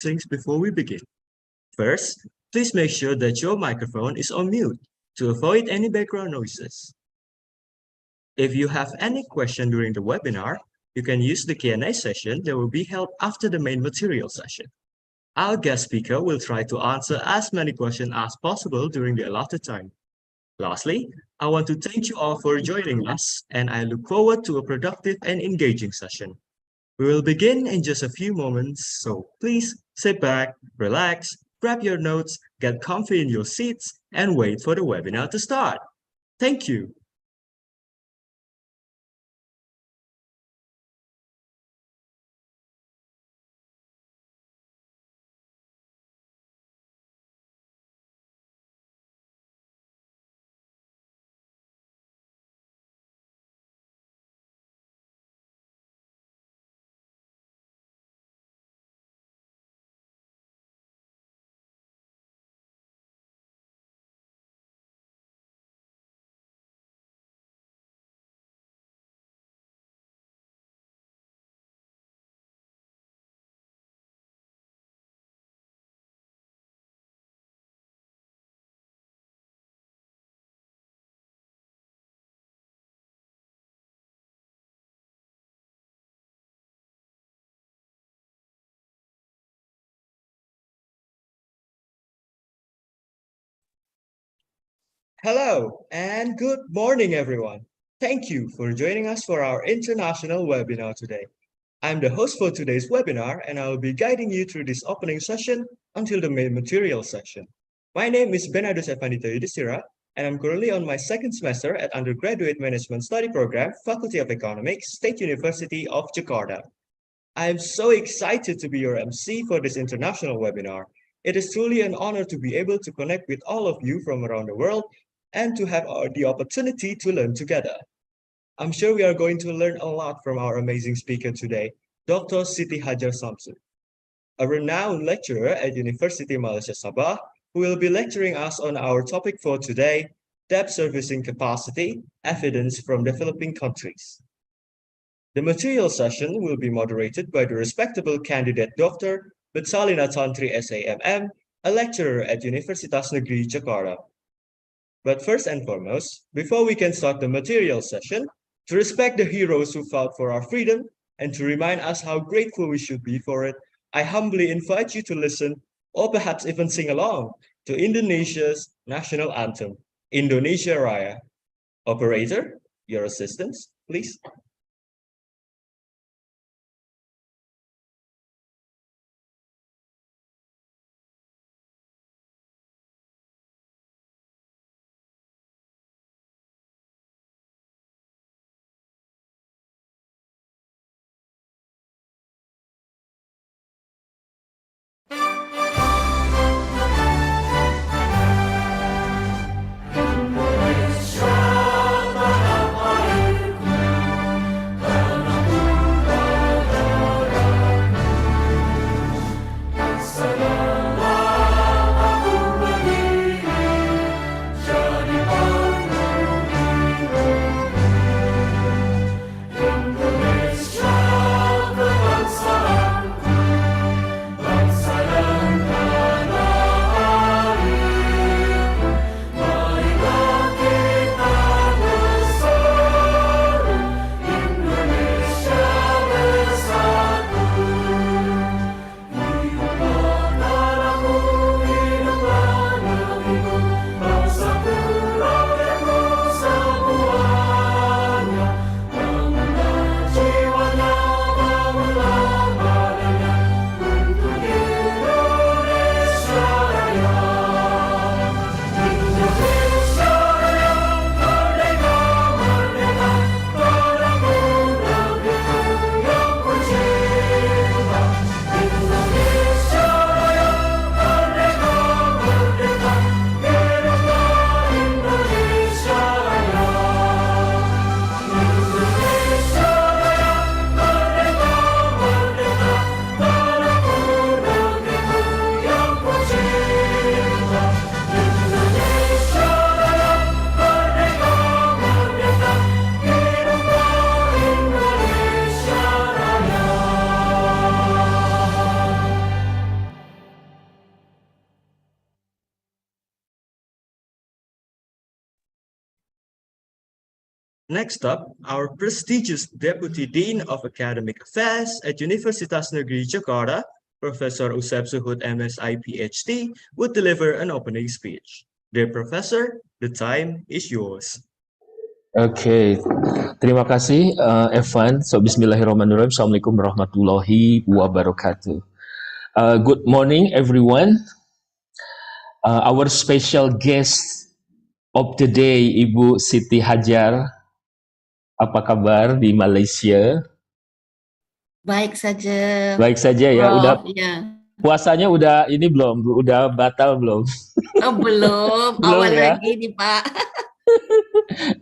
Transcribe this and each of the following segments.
things before we begin. First, please make sure that your microphone is on mute to avoid any background noises. If you have any question during the webinar, you can use the Q&A session that will be held after the main material session. Our guest speaker will try to answer as many questions as possible during the allotted time. Lastly, I want to thank you all for joining us, and I look forward to a productive and engaging session. We will begin in just a few moments, so please sit back, relax, grab your notes, get comfy in your seats, and wait for the webinar to start. Thank you. Hello and good morning, everyone. Thank you for joining us for our international webinar today. I'm the host for today's webinar, and I will be guiding you through this opening session until the main material section. My name is Benadus Evandita Yudhistira, and I'm currently on my second semester at Undergraduate Management Study Program, Faculty of Economics, State University of Jakarta. I am so excited to be your MC for this international webinar. It is truly an honor to be able to connect with all of you from around the world and to have the opportunity to learn together. I'm sure we are going to learn a lot from our amazing speaker today, Dr. Siti Hajar Samsu, a renowned lecturer at University Malaysia Sabah, who will be lecturing us on our topic for today, debt servicing capacity, evidence from developing countries. The material session will be moderated by the respectable candidate Dr. Betsalina Tantri SAMM, a lecturer at Universitas Negeri Jakarta. But first and foremost, before we can start the material session, to respect the heroes who fought for our freedom and to remind us how grateful we should be for it, I humbly invite you to listen or perhaps even sing along to Indonesia's national anthem, Indonesia Raya. Operator, your assistance, please. Next up, our prestigious Deputy Dean of Academic Affairs at Universitas Negeri Jakarta, Professor Usep Suhud MSI PhD, would deliver an opening speech. Dear Professor, the time is yours. Oke, terima kasih Evan. So Bismillahirrahmanirrahim. Assalamualaikum warahmatullahi wabarakatuh. Good morning everyone. Our special guest of the day, Ibu Siti Hajar. Apa kabar di Malaysia? Baik saja, Baik saja ya. Prof. Udah Ya. puasanya udah ini belum? Udah batal belum? Oh, belum. Belum Awal ya? lagi nih, Pak.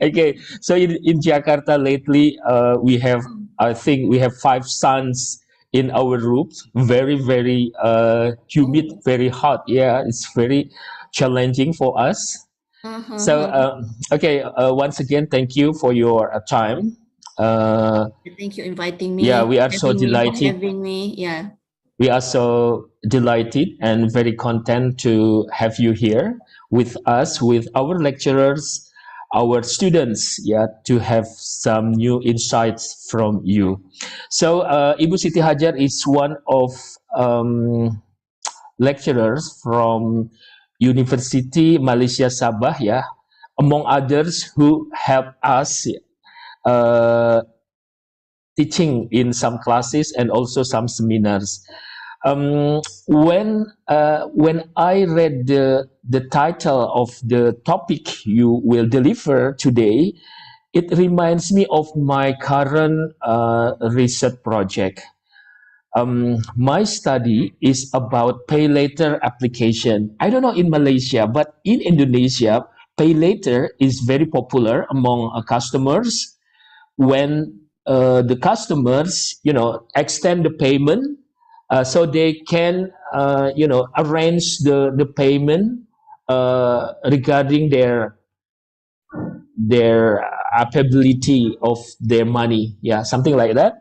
Okay, so in Jakarta lately, I think we have 5 suns in our roofs. Very, very humid, Oh. very hot. Yeah, it's very challenging for us. So, okay, once again, thank you for your time. Thank you inviting me. Yeah, we are so having me, for delighted. having me. Yeah. We are so delighted and very content to have you here with us, with our lecturers, our students, yeah, to have some new insights from you. So, Ibu Siti Hajar is one of lecturers from University Malaysia Sabah, yeah, among others who help us teaching in some classes and also some seminars. When I read the title of the topic you will deliver today, it reminds me of my current research project. My study is about pay later application. I don't know in Malaysia, but in Indonesia, pay later is very popular among customers. When the customers, extend the payment, so they can, arrange the payment regarding their affability of their money. Yeah, something like that.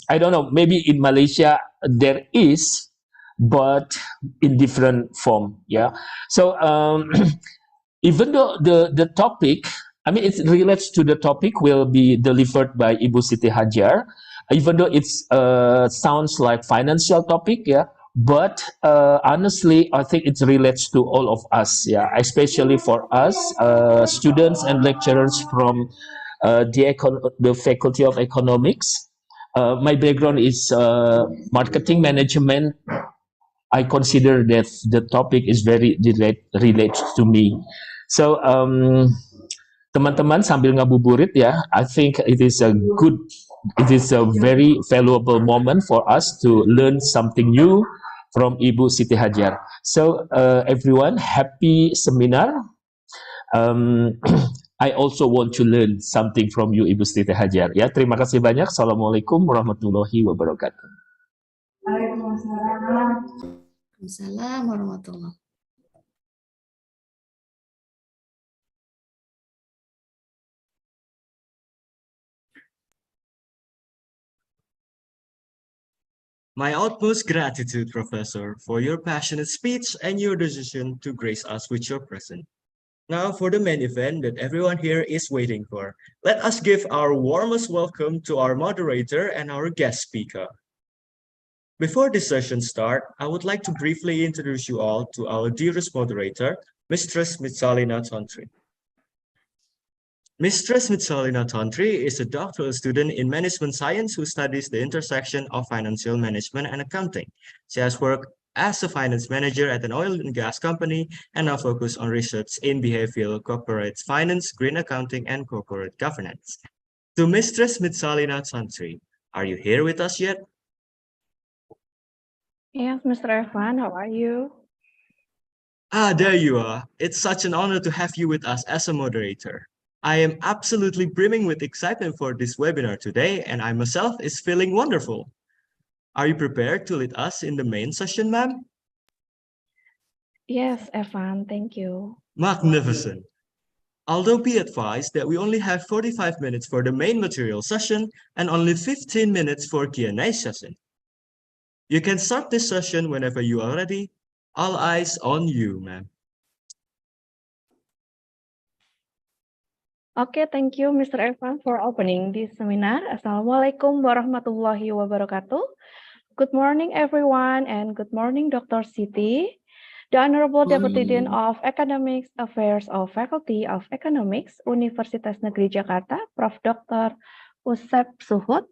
I don't know. Maybe in Malaysia there is, but in different form. Yeah. So even though the topic, I mean, it relates to the topic will be delivered by Ibu Siti Hajar, even though it's sounds like financial topic, yeah. But honestly, I think it relates to all of us, yeah, especially for us students and lecturers from the Faculty of Economics. My background is marketing management. I consider that the topic is very related to me. So, teman-teman sambil ngabuburit ya, I think it is a very valuable moment for us to learn something new from Ibu Siti Hajar. So, everyone, happy seminar. I also want to learn something from you, Ibu Siti Hajar. Ya, terima kasih banyak. Assalamualaikum warahmatullahi wabarakatuh. Waalaikumsalam warahmatullahi. My utmost gratitude, Professor, for your passionate speech and your decision to grace us with your presence. Now for the main event that everyone here is waiting for. Let us give our warmest welcome to our moderator and our guest speaker. Before this session starts, I would like to briefly introduce you all to our dearest moderator, Mistress Mitsalina Tantri. Mistress Mitsalina Tantri is a doctoral student in management science who studies the intersection of financial management and accounting. She has worked as a finance manager at an oil and gas company and now focuses on research in behavioral corporate finance, green accounting, and corporate governance. To Mistress Mitsalina Tantri, are you here with us yet? Yes, Mr. Evan, how are you? There you are. It's such an honor to have you with us as a moderator. I am absolutely brimming with excitement for this webinar today, and I myself is feeling wonderful. Are you prepared to lead us in the main session, ma'am? Yes, Evan, thank you. Magnificent. Although be advised that we only have 45 minutes for the main material session and only 15 minutes for Q&A session. You can start this session whenever you are ready. All eyes on you, ma'am. Okay, thank you, Mr. Irfan, for opening this seminar. Assalamualaikum warahmatullahi wabarakatuh. Good morning, everyone, and good morning, Dr. Siti, the Honorable Deputy Dean of Academic Affairs of Faculty of Economics, Universitas Negeri Jakarta, Prof. Dr. Usep Suhud,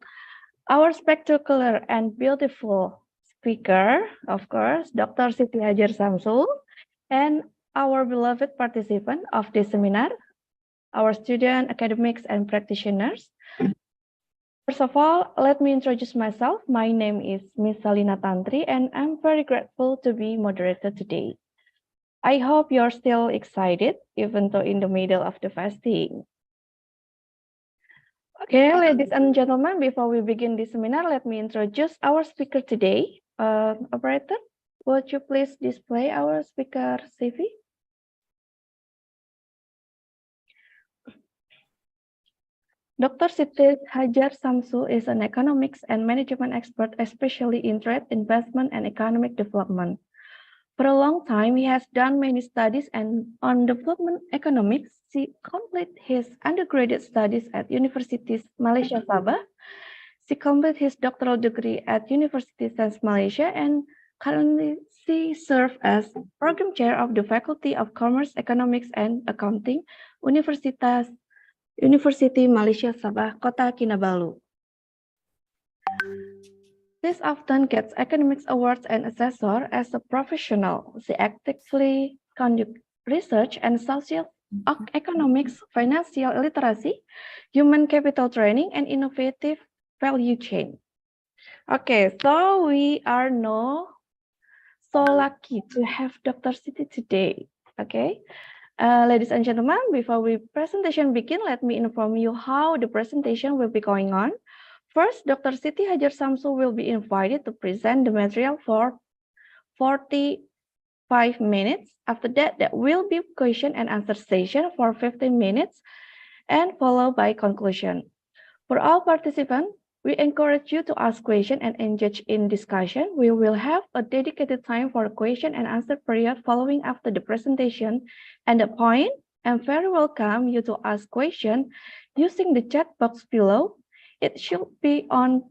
our spectacular and beautiful speaker, of course, Dr. Siti Hajar Samsul, and our beloved participant of this seminar, our student, academics, and practitioners. First of all, let me introduce myself. My name is Miss Salina Tantri, and I'm very grateful to be moderator today. I hope you're still excited, even though in the middle of the fasting. Okay, ladies and gentlemen, before we begin this seminar, let me introduce our speaker today. Operator, would you please display our speaker CV? Dr. Siti Hajar Samsu is an economics and management expert, especially in trade, investment, and economic development. For a long time, he has done many studies on development economics. She completed his undergraduate studies at University Malaysia Sabah. She completed his doctoral degree at University Sains Malaysia, and currently she serves as program chair of the Faculty of Commerce, Economics, and Accounting, University Malaysia Sabah, Kota Kinabalu. This often gets academics awards and assessor as a professional. She actively conducts research and social economics, financial literacy, human capital training, and innovative value chain. Okay, so we are now so lucky to have Dr. Siti today. Okay. Ladies and gentlemen, before we presentation begin, let me inform you how the presentation will be going on. First, Dr. Siti Hajar Samsu will be invited to present the material for 45 minutes. After that, there will be question and answer session for 15 minutes and followed by conclusion. For all participants, we encourage you to ask questions and engage in discussion. We will have a dedicated time for a question and answer period following after the presentation. And the point, I'm very welcome you to ask questions using the chat box below. It should be on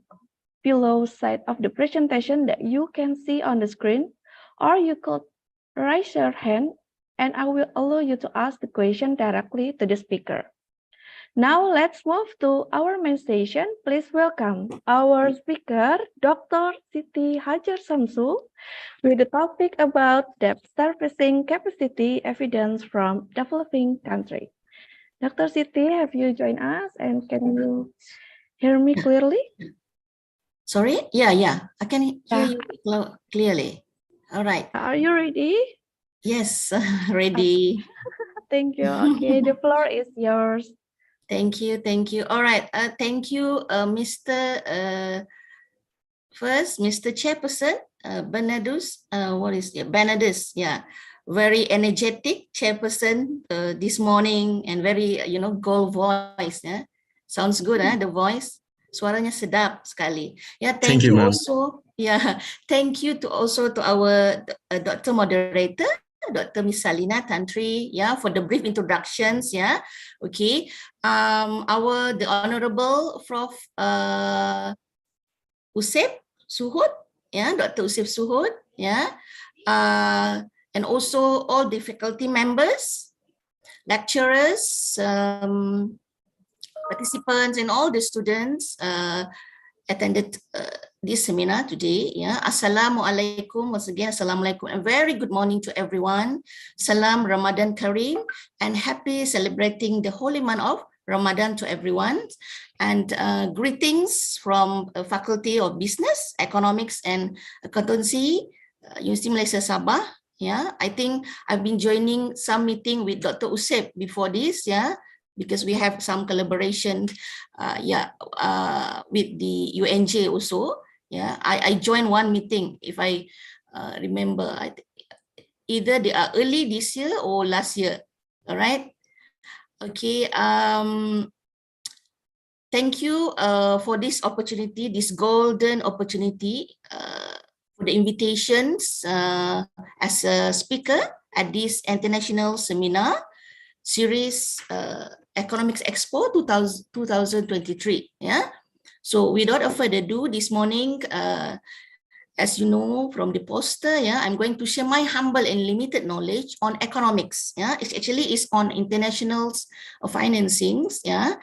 below side of the presentation that you can see on the screen, or you could raise your hand and I will allow you to ask the question directly to the speaker. Now let's move to our main session. Please welcome our speaker, Dr. Siti Hajar Samsu, with the topic about debt servicing capacity evidence from developing country. Dr. Siti, have you joined us and can you hear me clearly? Sorry? Yeah. I can hear you clearly. All right. Are you ready? Yes, ready. Thank you. Okay, the floor is yours. Thank you. All right. Thank you, Mr. First, Mr. Chairperson, Bernardus. What is it? Bernardus. Yeah, very energetic chairperson this morning and very, gold voice. Yeah, sounds good. The voice. Suaranya sedap sekali. Yeah, thank you also. Yeah, thank you to our Dr. Moderator, Dr. Miss Salina Tantri, for the brief introductions. Okay. The Honorable Prof. Usep Suhud, Dr. Usep Suhud, and also all the faculty members, lecturers, participants, and all the students attended this seminar today. Assalamualaikum. Once again, assalamualaikum. A very good morning to everyone. Salam Ramadan Kareem and happy celebrating the holy month of Ramadan to everyone. And greetings from Faculty of Business, Economics and Accountancy, University Malaysia Sabah. I think I've been joining some meeting with Dr. Usep before this, because we have some collaboration with the UNJ also. I joined one meeting, if I remember, either they are early this year or last year. All right. Okay. Thank you for this opportunity, this golden opportunity, for the invitations as a speaker at this international seminar series Economics Expo 2023. Yeah. So without further ado, this morning, as you know from the poster, yeah, I'm going to share my humble and limited knowledge on economics. Yeah, it actually is on international financings. Yeah,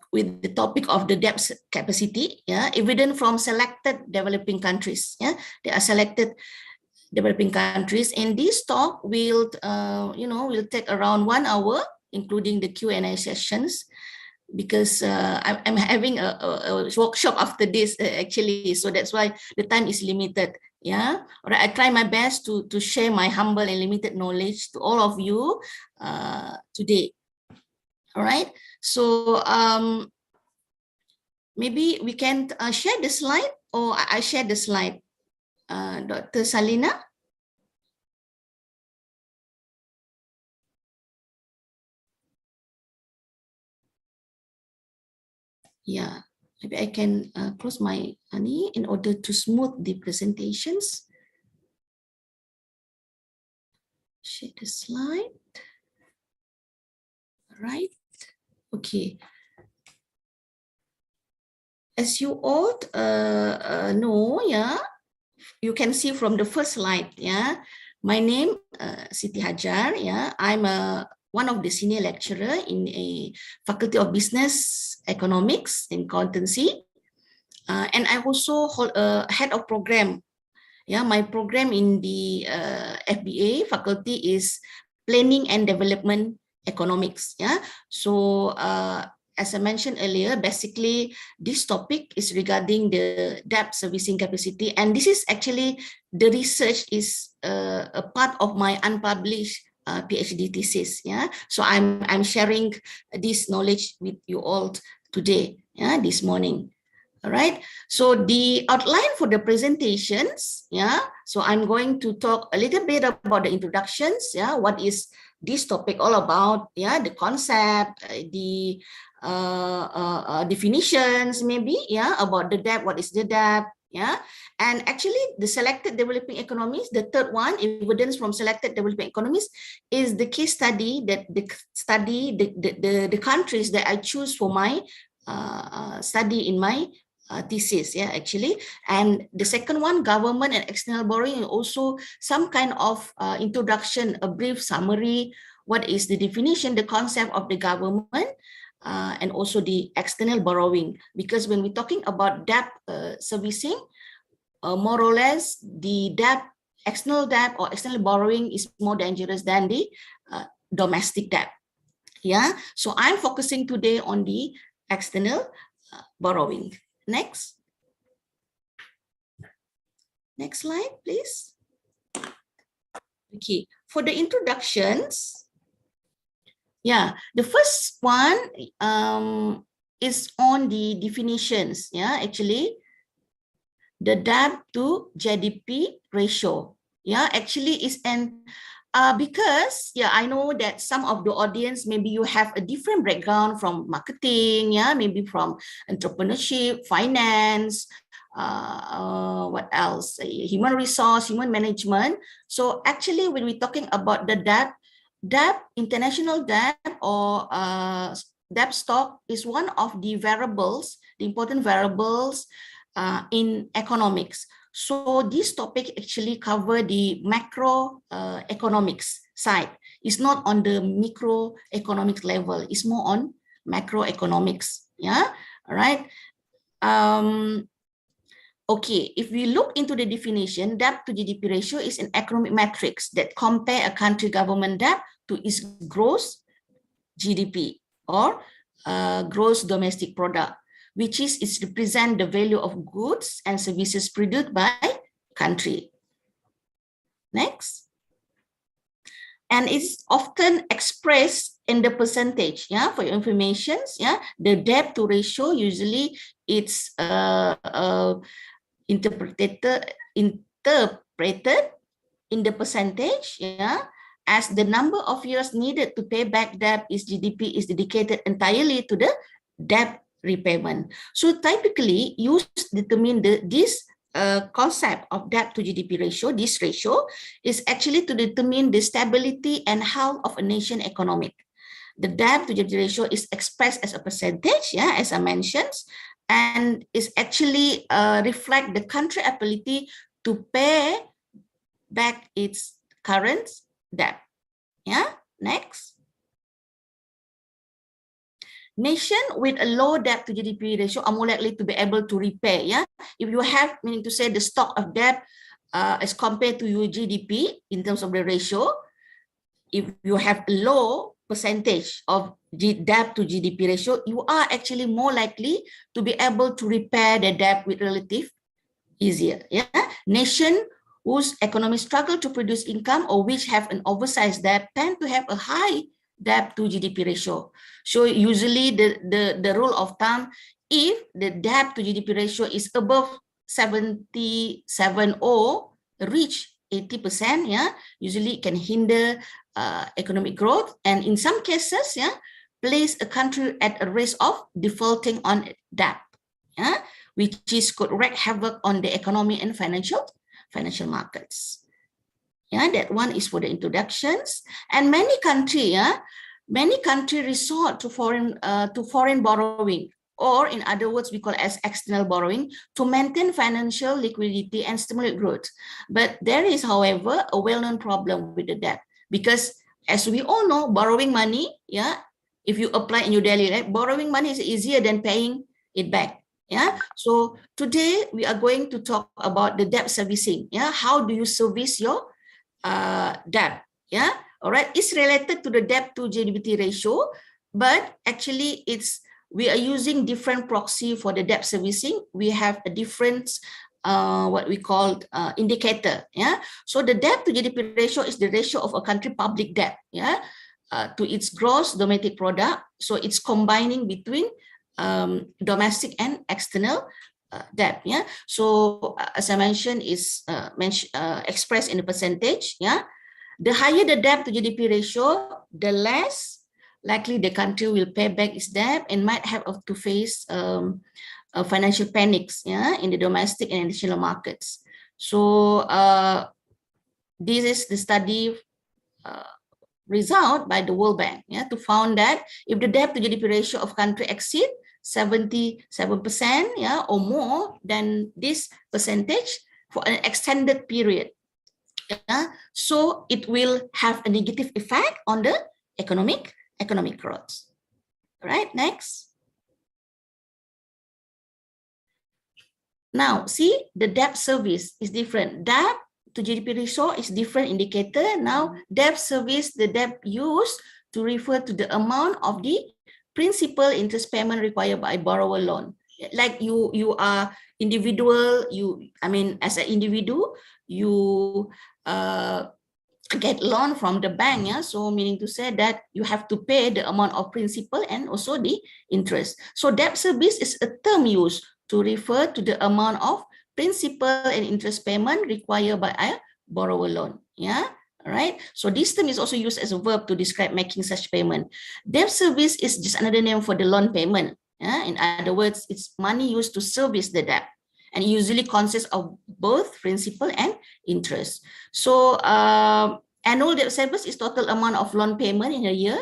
with the topic of the debt capacity. Yeah, evident from selected developing countries. Yeah, they are selected developing countries, and this talk will, will take around 1 hour, including the Q&A sessions, because I'm having a workshop after this actually, so that's why the time is limited. Yeah, all right. I try my best to share my humble and limited knowledge to all of you today. All right. So maybe we can share the slide, or I share the slide. Dr. Salina. Yeah, maybe I can close my honey in order to smooth the presentations. Share the slide. All right. Okay. As you all know, yeah, you can see from the first slide, yeah, my name Siti Hajar, yeah, I'm one of the senior lecturer in a Faculty of Business, Economics, and Accountancy, and I also hold a head of program. Yeah, my program in the FBA faculty is Planning and Development Economics. Yeah, so as I mentioned earlier, basically this topic is regarding the debt servicing capacity, and this is actually the research is a part of my unpublished PhD thesis. Yeah, so I'm sharing this knowledge with you all today. Yeah, this morning. All right. So the outline for the presentations, yeah. So I'm going to talk a little bit about the introductions, yeah. What is this topic all about? Yeah, the concept, the definitions, maybe, yeah, about the debt. What is the debt? Yeah, and actually the selected developing economies, the third one, evidence from selected developing economies, is the case study that the countries that I choose for my study in my thesis, yeah, actually. And the second one, government and external borrowing, also some kind of introduction, a brief summary, what is the definition, the concept of the government, and also the external borrowing. Because when we're talking about debt servicing, more or less the debt, external debt or external borrowing is more dangerous than the domestic debt. Yeah, so I'm focusing today on the external borrowing. Next. Next slide, please. Okay, for the introductions, yeah, the first one is on the definitions. Yeah, actually, the debt to GDP ratio. Yeah, actually is an because, yeah, I know that some of the audience, maybe you have a different background from marketing, yeah, maybe from entrepreneurship, finance, what else? Human resource, human management. So actually, when we're talking about the debt, international debt or debt stock is one of the variables, the important variables in economics. So this topic actually cover the macro economics side. It's not on the microeconomics level. It's more on macroeconomics. Yeah, all right. Okay, if we look into the definition, debt to GDP ratio is an economic matrix that compare a country government debt to its gross GDP or gross domestic product, which is it represent the value of goods and services produced by country. Next. And it's often expressed in the percentage, yeah, for your information, yeah. The debt to ratio, usually it's interpreted in the percentage, yeah, as the number of years needed to pay back debt is GDP is dedicated entirely to the debt repayment. So typically, you determine this concept of debt to GDP ratio. This ratio is actually to determine the stability and health of a nation economic. the debt to GDP ratio is expressed as a percentage, yeah, as I mentioned, and is actually reflect the country ability to pay back its current debt. Yeah, next. Nation with a low debt to GDP ratio are more likely to be able to repay. Yeah, if you have, meaning to say, the stock of debt as compared to your GDP in terms of the ratio, if you have a low percentage of debt to GDP ratio, you are actually more likely to be able to repair the debt with relative easier. Yeah, nation whose economy struggle to produce income or which have an oversized debt tend to have a high debt to GDP ratio. So usually the rule of thumb, if the debt to GDP ratio is above 77 or reach 80%, yeah, usually it can hinder economic growth, and in some cases, yeah, place a country at a risk of defaulting on debt, yeah, which could wreak havoc on the economy and financial markets. Yeah, that one is for the introductions. And many countries resort to foreign borrowing, or in other words, we call as external borrowing, to maintain financial liquidity and stimulate growth. But there is, however, a well-known problem with the debt, because as we all know, borrowing money, yeah, if you apply in your daily life, borrowing money is easier than paying it back. Yeah, so today we are going to talk about the debt servicing. Yeah, how do you service your debt? Yeah, all right, it's related to the debt to GDP ratio, but actually we are using different proxy for the debt servicing. We have a different what we call indicator. Yeah, so the debt to GDP ratio is the ratio of a country public debt, yeah, to its gross domestic product. So it's combining between domestic and external debt. Yeah, so as I mentioned, is expressed in a percentage. Yeah, the higher the debt to GDP ratio, the less likely the country will pay back its debt and might have to face financial panics, yeah, in the domestic and international markets. So this is the study result by the World Bank, yeah, to found that if the debt to GDP ratio of country exceed 77%, yeah, or more than this percentage for an extended period, yeah, so it will have a negative effect on the economic growth. All right, next. Now, see, the debt service is different. Debt to GDP ratio is different indicator. Now, debt service, the debt used to refer to the amount of the principal interest payment required by borrower loan. Like you are individual, as an individual, you get loan from the bank, yeah. So meaning to say that you have to pay the amount of principal and also the interest. So debt service is a term used to refer to the amount of principal and interest payment required by a borrower loan. Yeah, all right. So this term is also used as a verb to describe making such payment. Debt service is just another name for the loan payment. Yeah? In other words, it's money used to service the debt, and it usually consists of both principal and interest. So annual debt service is total amount of loan payment in a year.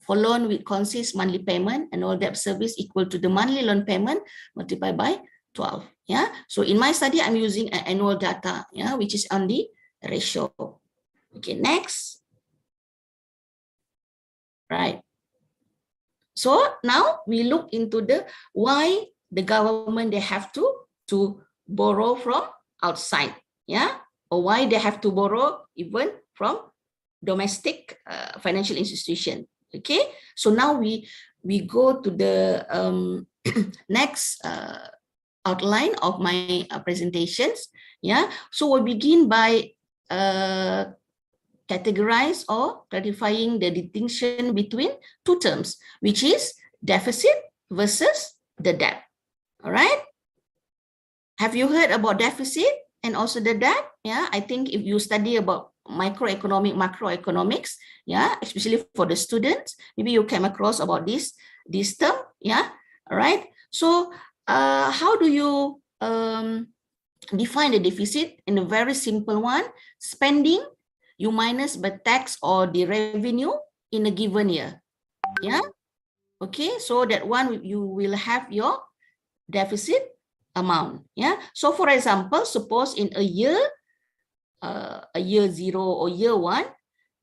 For loan which consists monthly payment, annual debt service equal to the monthly loan payment multiplied by 12. Yeah. So in my study, I'm using an annual data, yeah, which is on the ratio. Okay, next. Right. So now we look into the why the government they have to borrow from outside, yeah, or why they have to borrow even from domestic financial institution. Okay, so now we go to the next outline of my presentations. Yeah, so we'll begin by categorize or clarifying the distinction between two terms, which is deficit versus the debt. All right. Have you heard about deficit and also the debt? Yeah, I think if you study about macroeconomics, yeah, especially for the students, maybe you came across about this term. Yeah, all right. So how do you define the deficit? In a very simple one, spending you minus by tax or the revenue in a given year. Yeah. Okay, so that one you will have your deficit amount. Yeah. So for example, suppose in a year 0 or year 1,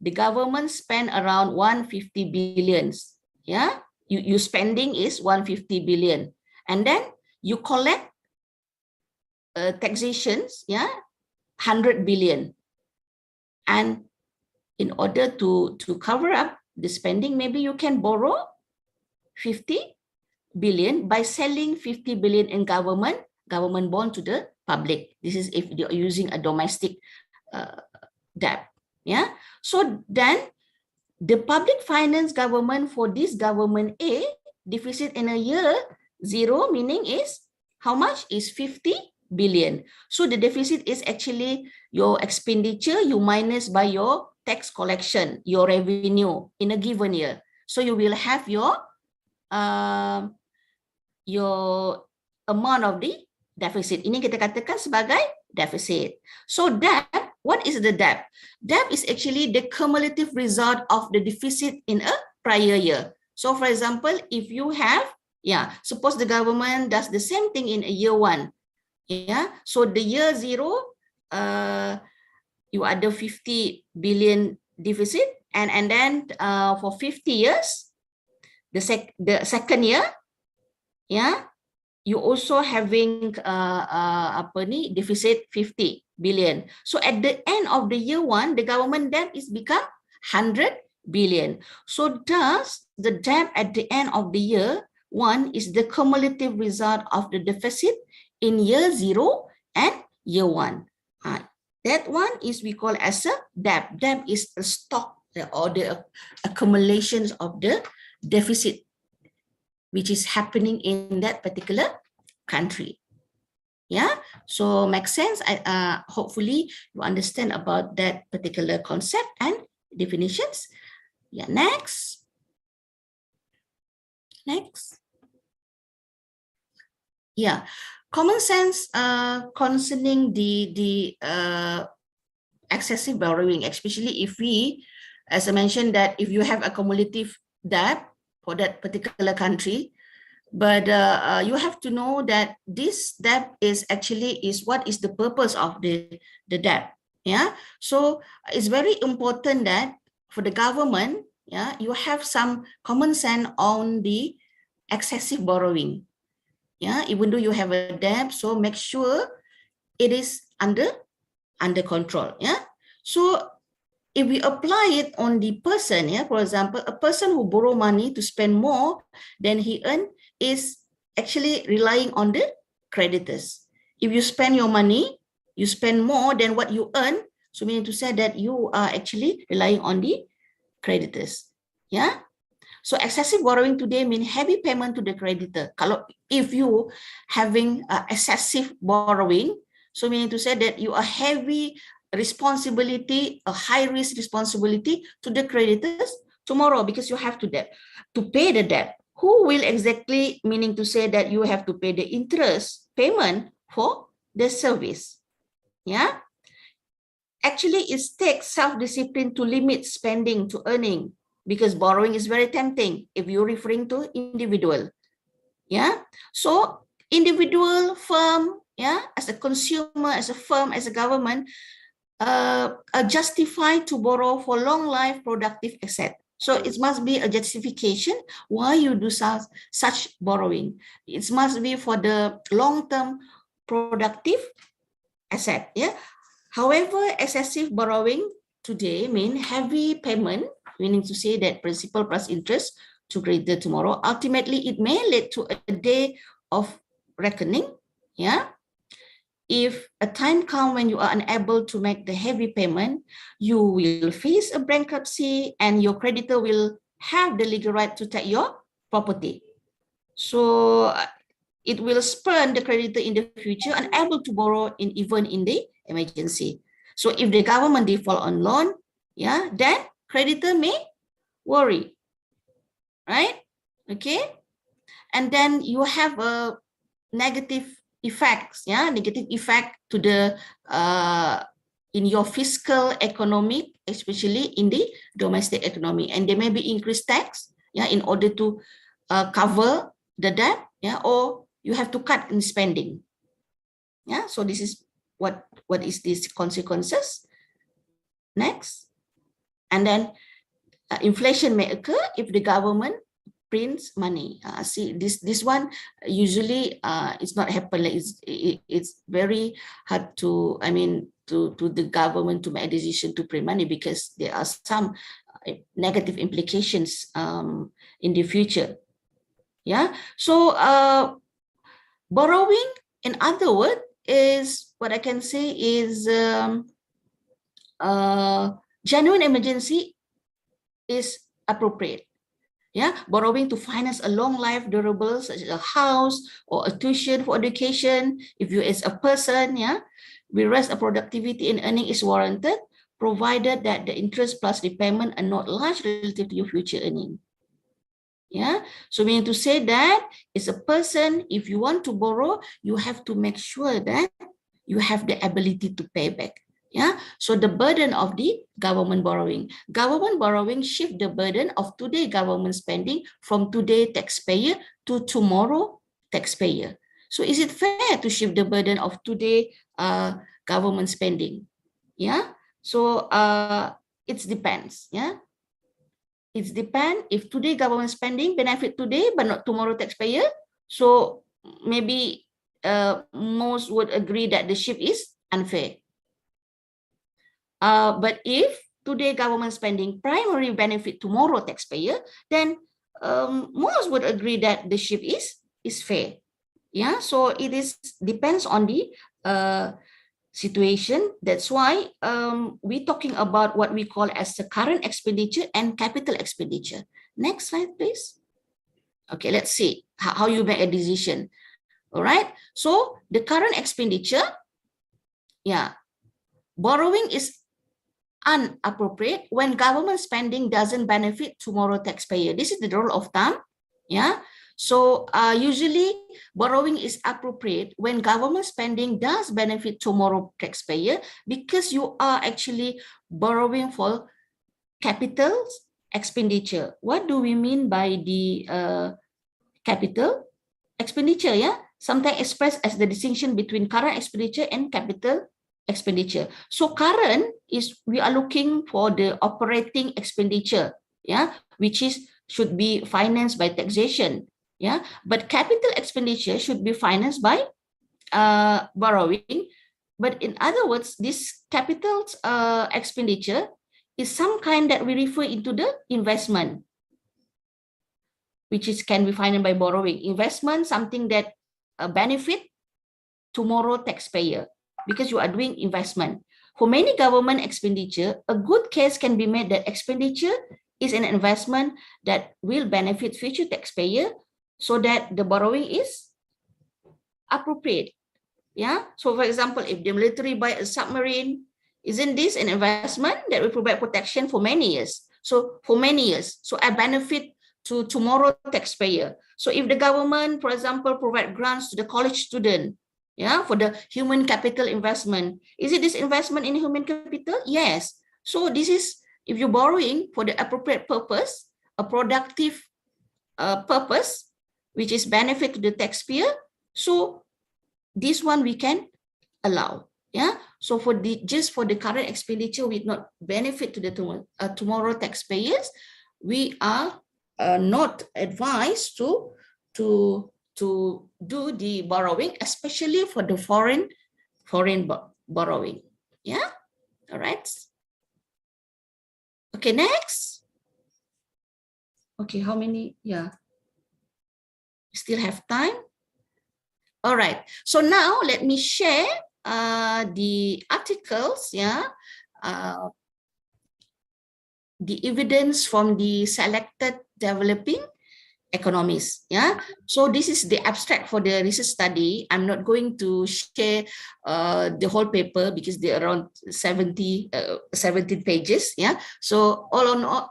the government spend around 150 billions. Yeah. Your spending is 150 billion. And then you collect taxations, yeah, 100 billion. And in order to cover up the spending, maybe you can borrow 50 billion by selling 50 billion in government bond to the public. This is if you're using a domestic debt. Yeah. So then the public finance government for this government A deficit in a year 0, meaning is how much is 50 billion. So the deficit is actually your expenditure you minus by your tax collection, your revenue in a given year. So you will have your amount of the deficit. Ini kita katakan sebagai deficit. So debt, what is the debt? Debt is actually the cumulative result of the deficit in a prior year. So for example, if you have, suppose the government does the same thing in a year 1. So the year 0, you ada 50 billion deficit, and then for 50 years, the second year, you also having deficit 50 billion. So at the end of the year 1, the government debt is become 100 billion. So thus the debt at the end of the year 1 is the cumulative result of the deficit in year 0 and year 1. That one is we call as a debt. Debt is a stock or the accumulations of the deficit which is happening in that particular country. Yeah, so makes sense. Hopefully you understand about that particular concept and definitions. Yeah, next. Yeah, common sense concerning the excessive borrowing, especially if we, as I mentioned, that if you have a cumulative debt for that particular country, but you have to know that this debt is what is the purpose of the debt. Yeah, so it's very important that for the government, you have some common sense on the excessive borrowing. Even though you have a debt, so make sure it is under control. So if we apply it on the person, for example, a person who borrow money to spend more than he earn is actually relying on the creditors. If you spend your money, you spend more than what you earn, so meaning to say that you are actually relying on the creditors. So excessive borrowing today means heavy payment to the creditor. If you having excessive borrowing, so meaning to say that you are heavy responsibility, a high risk responsibility to the creditors tomorrow, because you have to pay the debt. Who will exactly, meaning to say that you have to pay the interest payment for the service? Actually, it takes self-discipline to limit spending to earning, because borrowing is very tempting if you're referring to individual. So individual, firm, as a consumer, as a firm, as a government, are justified to borrow for long life productive asset. So it must be a justification why you do such borrowing. It must be for the long-term productive asset. However, excessive borrowing today mean heavy payment, meaning to say that principal plus interest to creditor tomorrow. Ultimately, it may lead to a day of reckoning. If a time comes when you are unable to make the heavy payment, you will face a bankruptcy and your creditor will have the legal right to take your property. So it will spurn the creditor in the future unable to borrow even in the emergency. So if the government default on loan, then creditor may worry, right? Okay, and then you have a negative effects, negative effect to the in your fiscal economic, especially in the domestic economy, and there may be increased tax yeah, in order to cover the debt, yeah, or you have to cut in spending. Yeah, so this is what is these consequences. Next. And then inflation may occur if the government prints money. See, this one usually it's not happen. Like it's very hard to, I mean, to the government to make a decision to print money, because there are some negative implications in the future. Yeah. So borrowing, in other words, is what I can say is genuine emergency is appropriate. Yeah, borrowing to finance a long life durable, such as a house or a tuition for education. If you as a person, yeah, whereas a productivity in earning is warranted, provided that the interest plus repayment are not large relative to your future earning. Yeah, so meaning to say that as a person, if you want to borrow, you have to make sure that you have the ability to pay back. Yeah, so the burden of the government borrowing shift the burden of today government spending from today taxpayer to tomorrow taxpayer. So is it fair to shift the burden of today government spending? Yeah, so it depends. Yeah, it depends. If today government spending benefit today but not tomorrow taxpayer, so maybe most would agree that the shift is unfair. But if today government spending primary benefit tomorrow taxpayer, then most would agree that the shift is fair. Yeah, so it is depends on the situation. That's why we're talking about what we call as the current expenditure and capital expenditure. Next slide, please. Okay, let's see how you make a decision. All right, so the current expenditure, yeah, borrowing is unappropriate when government spending doesn't benefit tomorrow taxpayer. This is the rule of thumb. Yeah. So usually borrowing is appropriate when government spending does benefit tomorrow taxpayer, because you are actually borrowing for capital expenditure. What do we mean by the capital expenditure? Yeah, sometimes expressed as the distinction between current expenditure and capital expenditure. So current is we are looking for the operating expenditure, yeah, which is should be financed by taxation, yeah. But capital expenditure should be financed by borrowing. But in other words, this capital expenditure is some kind that we refer into the investment, which is can be financed by borrowing. Investment, something that benefit tomorrow taxpayer, because you are doing investment. For many government expenditure, a good case can be made that expenditure is an investment that will benefit future taxpayer, so that the borrowing is appropriate. Yeah. So for example, if the military buy a submarine, isn't this an investment that will provide protection for many years? So for many years, so I benefit to tomorrow taxpayer. So if the government, for example, provide grants to the college student, yeah, for the human capital investment, is it this investment in human capital? Yes. So this is, if you're borrowing for the appropriate purpose, a productive purpose, which is benefit to the taxpayer, so this one we can allow. Yeah. So for the just for the current expenditure with not benefit to the tomorrow taxpayers, we are not advised to do the borrowing, especially for the foreign borrowing. Yeah. All right. Okay, next. Okay, how many? Yeah. Still have time. All right. So now let me share the articles, yeah, the evidence from the selected developing economies. Yeah, so this is the abstract for the research study. I'm not going to share the whole paper because they're around 17 pages. Yeah, so all on all,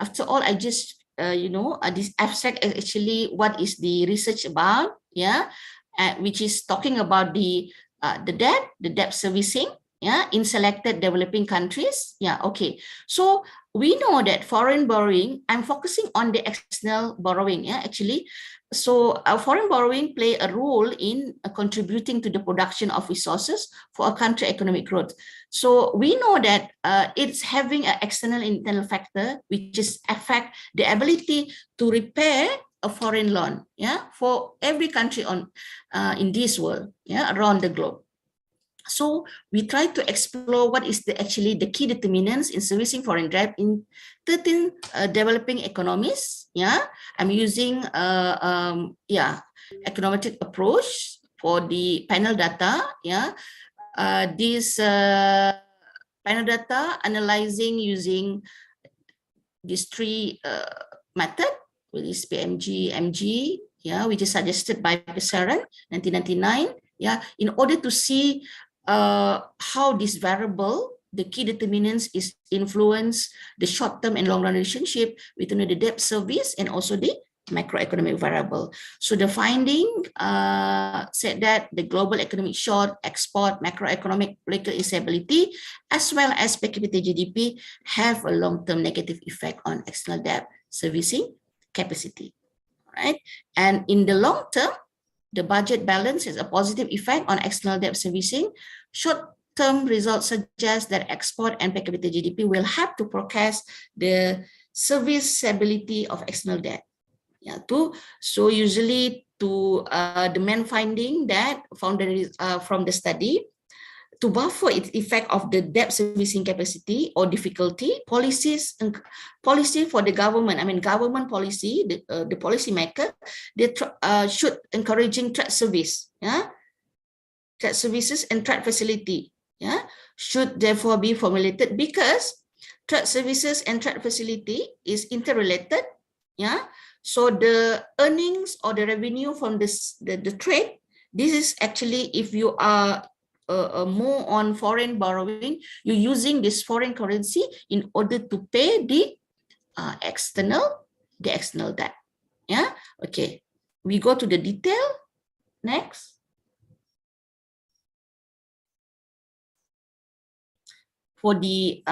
after all, I just this abstract is actually what is the research about. Yeah, which is talking about the debt servicing. Yeah, in selected developing countries. Yeah, okay. So we know that foreign borrowing, I'm focusing on the external borrowing, actually. So foreign borrowing play a role in contributing to the production of resources for a country economic growth. So we know that it's having an external internal factor, which is affect the ability to repair a foreign loan, for every country in this world, around the globe. So we try to explore what is actually the key determinants in servicing foreign debt in 13 developing economies. I'm using econometric approach for the panel data. This panel data analyzing using these three method, which is PMG, MG, which is suggested by Pesaran 1999. In order to see how this variable, the key determinants, is influence the short-term and long-run relationship between the debt service and also the macroeconomic variable. So the finding said that the global economic shock, export, macroeconomic political instability, as well as per capita GDP have a long-term negative effect on external debt servicing capacity. Right? And in the long term, the budget balance has a positive effect on external debt servicing. Short-term results suggest that export and per capita GDP will help to forecast the serviceability of external debt. So usually the main finding that found from the study, to buffer its effect of the debt servicing capacity or difficulty, policy for the government, government policy, the policy maker, they should encouraging trade service, trade services and trade facility, should therefore be formulated, because trade services and trade facility is interrelated, so the earnings or the revenue from the trade, this is actually, if you are more on foreign borrowing, you're using this foreign currency in order to pay the external debt. Okay, we go to the detail next. For the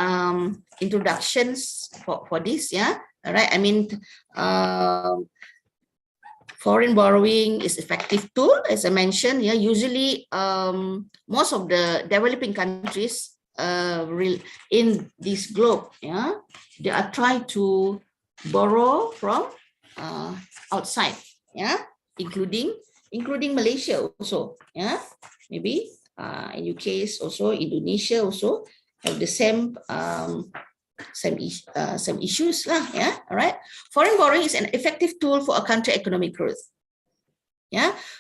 introductions for this, all right, foreign borrowing is effective tool, as I mentioned. Usually most of the developing countries in this globe, they are trying to borrow from outside, including Malaysia also, maybe in your case also Indonesia also have the same issues lah, all right. Foreign borrowing is an effective tool for a country economic growth.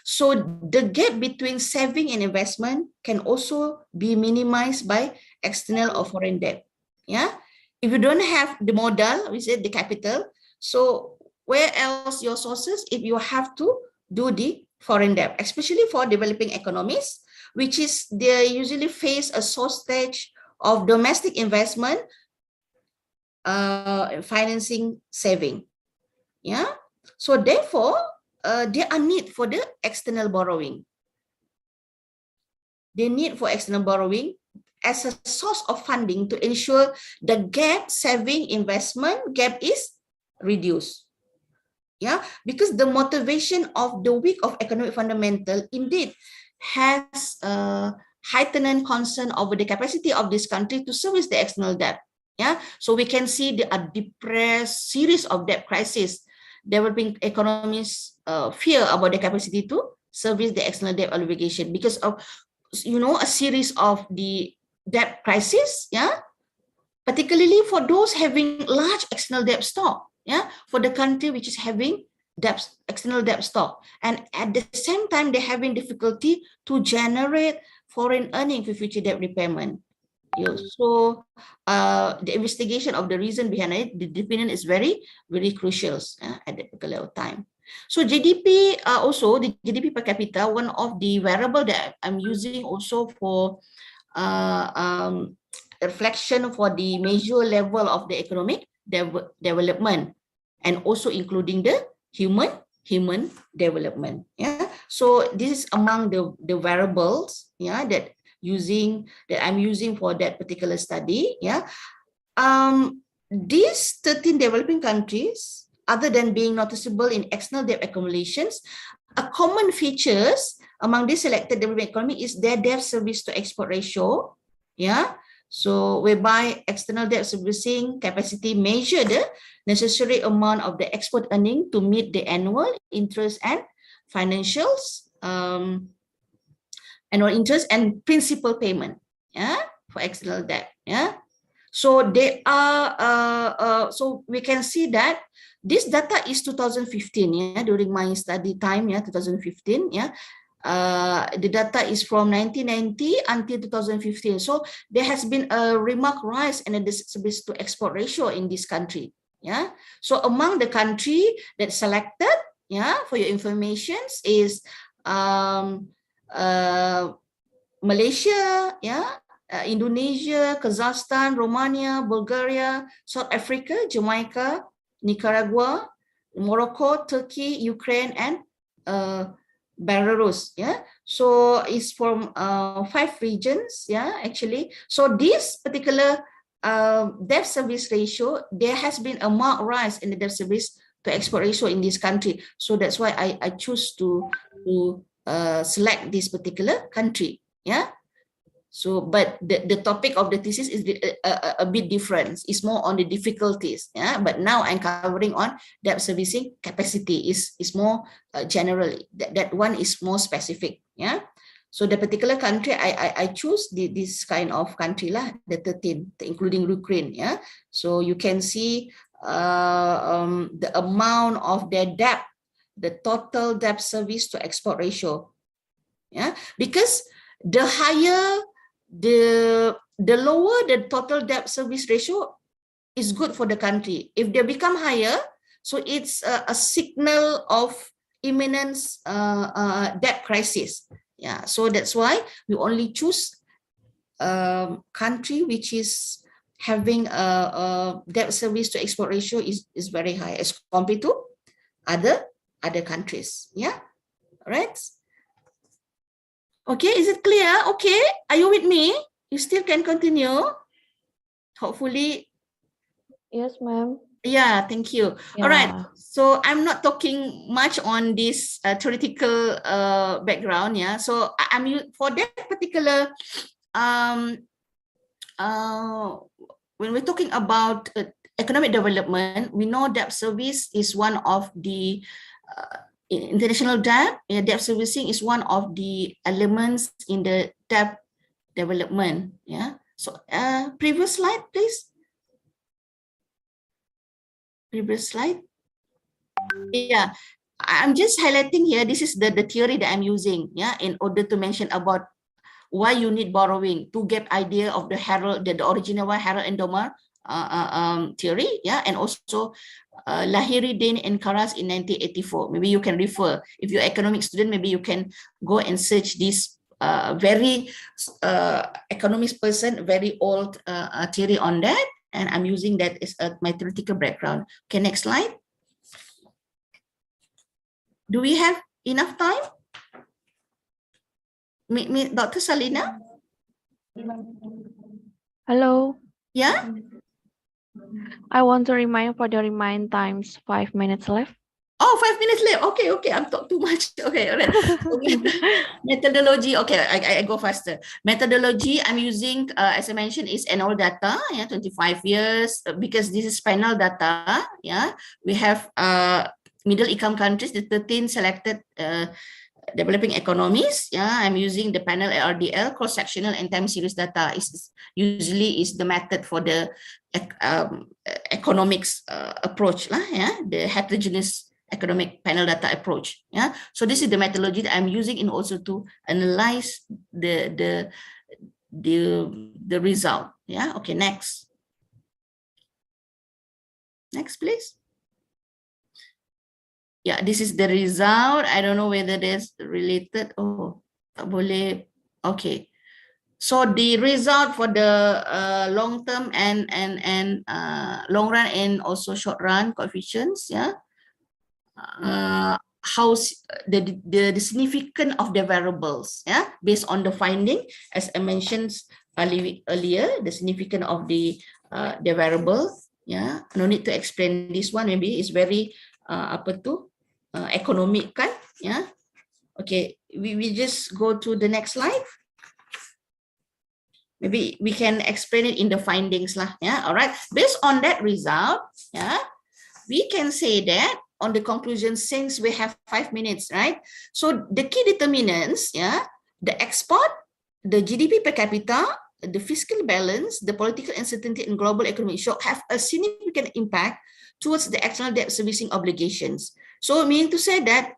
So the gap between saving and investment can also be minimized by external or foreign debt. If you don't have the modal, we said the capital, so where else your sources if you have to do the foreign debt, especially for developing economies, which is they usually face a shortage of domestic investment, financing, saving. So therefore there are need for the external borrowing. They need for external borrowing as a source of funding to ensure the gap saving investment gap is reduced. Because the motivation of the weak of economic fundamental indeed has a heightened concern over the capacity of this country to service the external debt. So we can see the depressed series of debt crisis. Developing economies fear about the capacity to service the external debt obligation because of a series of the debt crisis, particularly for those having large external debt stock, for the country which is having external debt stock, and at the same time they're having difficulty to generate foreign earning for future debt repayment. So the investigation of the reason behind it, the dependent is very, very crucial at that particular time. So GDP also, the GDP per capita, one of the variable that I'm using also for reflection for the measure level of the economic development, and also including the human development. So this is among the variables that I'm using for that particular study. these 13 developing countries, other than being noticeable in external debt accumulations, a common features among these selected developing economy is their debt service to export ratio. Yeah. So whereby external debt servicing capacity measure the necessary amount of the export earning to meet the annual interest and financials, annual interest and principal payment, yeah, for external debt. Yeah. So they are, so we can see that this data is 2015, yeah, during my study time, yeah, 2015, yeah. The data is from 1990 until 2015. So there has been a remarked rise in the debt service to export ratio in this country. Yeah. So among the country that selected, yeah, for your information is Malaysia, yeah, Indonesia, Kazakhstan, Romania, Bulgaria, South Africa, Jamaica, Nicaragua, Morocco, Turkey, Ukraine, and Belarus. Yeah, so it's from 5 regions. Yeah, actually, so this particular debt service ratio, there has been a marked rise in the debt service to export ratio in this country. So that's why I choose to select this particular country. Yeah. So, but the topic of the thesis is a bit different. It's more on the difficulties. Yeah. But now I'm covering on debt servicing capacity. Is more generally. That one is more specific. Yeah. So the particular country I choose this kind of country lah, the 13, including Ukraine. Yeah. So you can see the amount of their debt, the total debt service to export ratio. Yeah, because the higher, the lower the total debt service ratio is good for the country. If they become higher, so it's a signal of imminent debt crisis. Yeah, so that's why we only choose country which is having a debt service to export ratio is very high as compared to other countries. Yeah, all right. Okay, is it clear? Okay, are you with me? You still can continue. Hopefully. Yes, ma'am. Yeah, thank you. Yeah. All right, so I'm not talking much on this theoretical background. Yeah, so I'm for that particular when we're talking about economic development, we know debt service is one of the international debt. Debt servicing is one of the elements in the debt development. Yeah. So previous slide, please. Previous slide. Yeah. I'm just highlighting here. This is the theory that I'm using. Yeah, in order to mention about why you need borrowing to get idea of the Harold, the original one, Harold and Domar theory. Yeah, and also Lahiri, Dane, and Karas in 1984. Maybe you can refer. If you're an economic student, maybe you can go and search this very economics person, very old theory on that. And I'm using that as my theoretical background. Okay, next slide. Do we have enough time? Dr. Salina? Hello. Yeah? I want to remind for the remind times 5 minutes left. Oh, 5 minutes left. Okay, okay. I'm talking too much. Okay, all right. Okay. Methodology. Okay, I go faster. Methodology I'm using, as I mentioned, is annual data. Yeah, 25 years because this is final data. Yeah, we have middle income countries, the 13 selected developing economies. Yeah, I'm using the panel ARDL, cross-sectional and time series data. Is usually is the method for the economics approach lah. Yeah, the heterogeneous economic panel data approach. Yeah, so this is the methodology that I'm using in also to analyze the result. Yeah. Okay. Next. Next, please. Yeah, this is the result. I don't know whether there's related. Oh, tak boleh. Okay. So the result for the long term and long run and also short run coefficients. Yeah. How the significance of the variables, yeah, based on the finding, as I mentioned earlier, the significance of the variable, Yeah, no need to explain this one. Maybe it's very economic kan? Yeah. Okay, we just go to the next slide. Maybe we can explain it in the findings lah. Yeah. All right. Based on that result, yeah, we can say that on the conclusion, since we have 5 minutes, right? So the key determinants, yeah, the export, the GDP per capita, the fiscal balance, the political uncertainty and global economic shock have a significant impact towards the external debt servicing obligations. So meaning to say that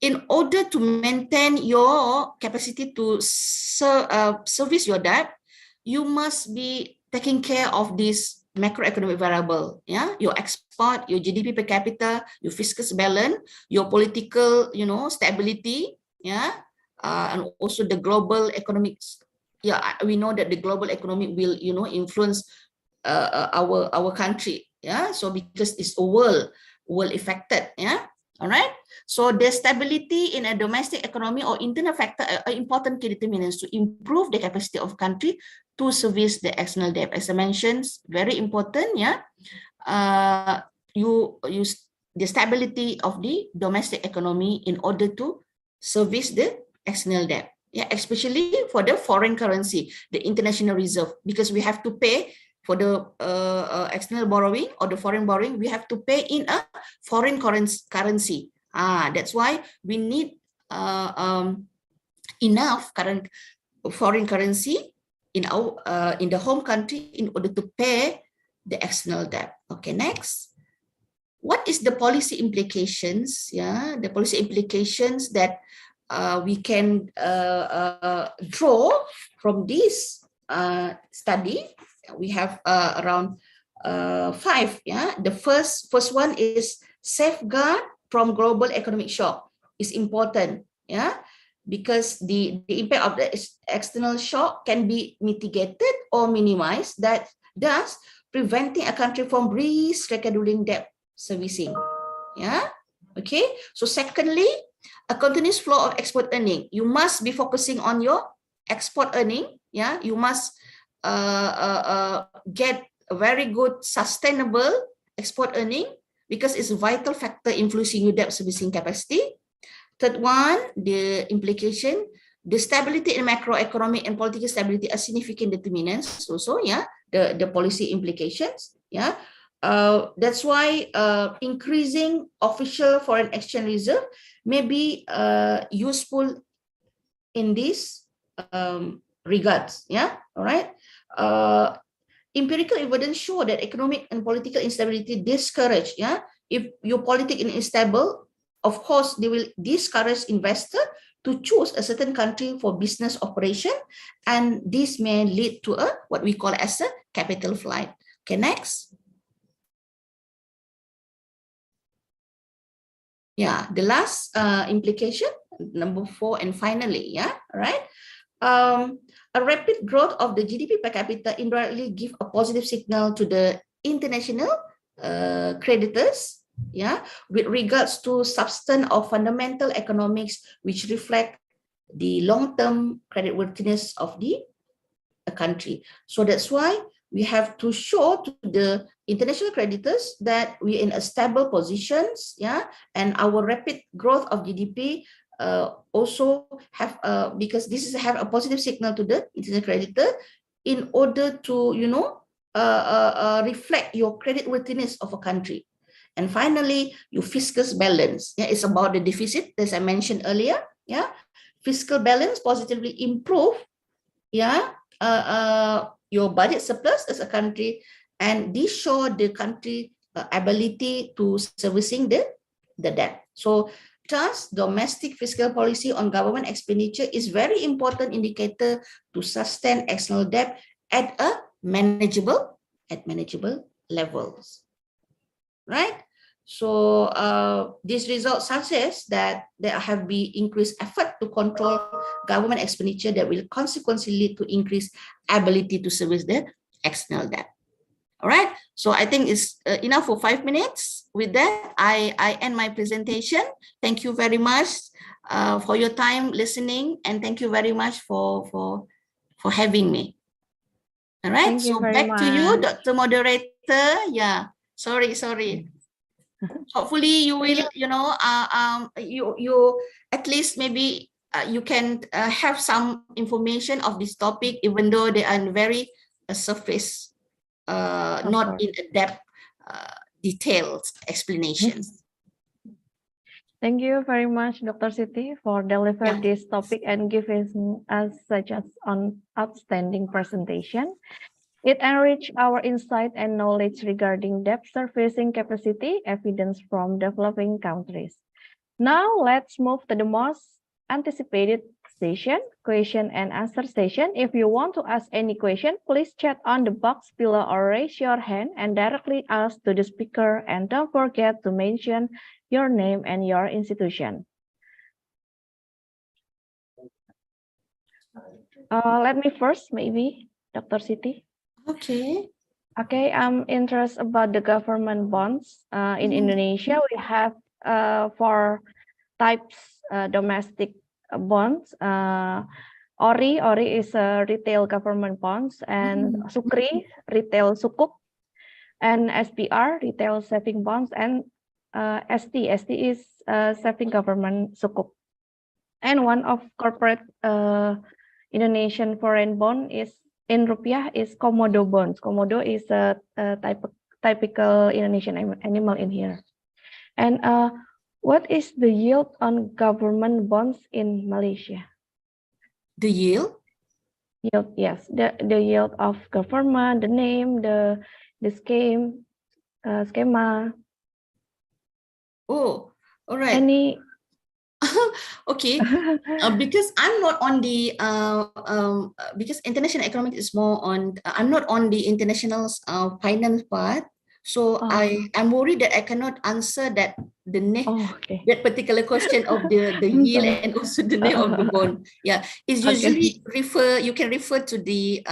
in order to maintain your capacity to service your debt, you must be taking care of this macroeconomic variable, yeah, your export, your GDP per capita, your fiscal balance, your political, stability, yeah, and also the global economics. Yeah, we know that the global economic will, influence our country, yeah. So because it's a world affected, yeah. All right. So the stability in a domestic economy or internal factor are important key determinants to improve the capacity of country to service the external debt. As I mentioned, very important, yeah. You use the stability of the domestic economy in order to service the external debt. Yeah, especially for the foreign currency, the international reserve, because we have to pay for the external borrowing or the foreign borrowing, we have to pay in a foreign currency. That's why we need enough current foreign currency in our in the home country in order to pay the external debt. Okay, next. What is the policy implications? Yeah, the policy implications that we can draw from this study. We have around 5. Yeah, the first one is safeguard from global economic shock is important. Yeah, because the impact of the external shock can be mitigated or minimized. That thus preventing a country from rescheduling debt servicing. Yeah. Okay. So secondly, a continuous flow of export earning. You must be focusing on your export earning. Yeah, you must get a very good sustainable export earning because it's a vital factor influencing your debt servicing capacity. Third one, the implication, the stability in macroeconomic and political stability are significant determinants also, yeah, the policy implications, yeah. That's why increasing official foreign exchange reserve may be useful in this regards, yeah, all right. Empirical evidence show that economic and political instability discourage, yeah, if your politics is unstable, of course they will discourage investor to choose a certain country for business operation, and this may lead to a what we call as a capital flight. Okay, next. Yeah, the last implication, number 4, and finally, yeah, all right. A rapid growth of the GDP per capita indirectly give a positive signal to the international creditors, yeah, with regards to substance of fundamental economics, which reflect the long-term creditworthiness of the country. So that's why we have to show to the international creditors that we're in a stable positions, yeah, and our rapid growth of GDP also have because this is have a positive signal to the international creditor in order to reflect your creditworthiness of a country. And finally, your fiscal balance. Yeah, it's about the deficit, as I mentioned earlier. Yeah, fiscal balance positively improve. Yeah, your budget surplus as a country, and this show the country ability to servicing the debt. So thus, domestic fiscal policy on government expenditure is very important indicator to sustain external debt at a manageable levels, right? So this result suggests that there have been increased effort to control government expenditure that will consequently lead to increased ability to service the external debt. All right, so I think it's enough for 5 minutes. With that, I end my presentation. Thank you very much for your time listening, and thank you very much for having me. All right, Thank you so very back to you, much. Dr. Moderator. Yeah, sorry. Hopefully you will, you at least maybe you can have some information of this topic, even though they are very surface, Of not course. in a depth, detailed explanations. Thank you very much, Dr. Siti, for delivering Yeah. this topic and giving us such an outstanding presentation. It enriched our insight and knowledge regarding debt servicing capacity evidence from developing countries. Now let's move to the most anticipated session, question and answer session. If you want to ask any question, please chat on the box below or raise your hand and directly ask to the speaker. And don't forget to mention your name and your institution. Let me first, maybe, Dr. Siti. Okay. Okay, I'm interested about the government bonds. In Indonesia, we have 4 types domestic bonds. Ori is a retail government bonds, and Sukri, retail sukuk, and SPR, retail saving bonds, and ST is saving government sukuk. And one of corporate Indonesian foreign bond is in rupiah is komodo bonds. Komodo is a typical Indonesian animal in here. And what is the yield on government bonds in Malaysia? The yield? Yield, yes. The yield of government, the name, the scheme, schema. Oh, all right. Any? Okay. Because I'm not on the because international economics is more on. I'm not on the international finance part, so I'm worried that I cannot answer that the name that particular question of the yield and also the name of the bond. Yeah, it's usually you can refer to the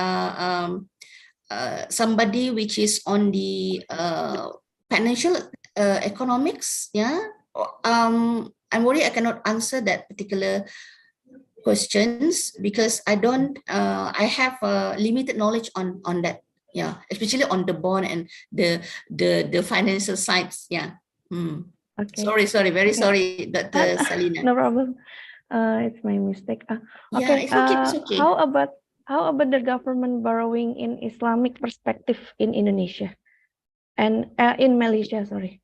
somebody which is on the financial economics. Yeah. I'm worried I cannot answer that particular questions because I don't. I have limited knowledge on that. Yeah, especially on the bond and the financial sides. Yeah. Okay. Sorry. Very sorry, Dr. Salina. No problem. It's my mistake. Yeah, Okay. it's okay. It's okay. How about the government borrowing in Islamic perspective in Indonesia and in Malaysia? Sorry.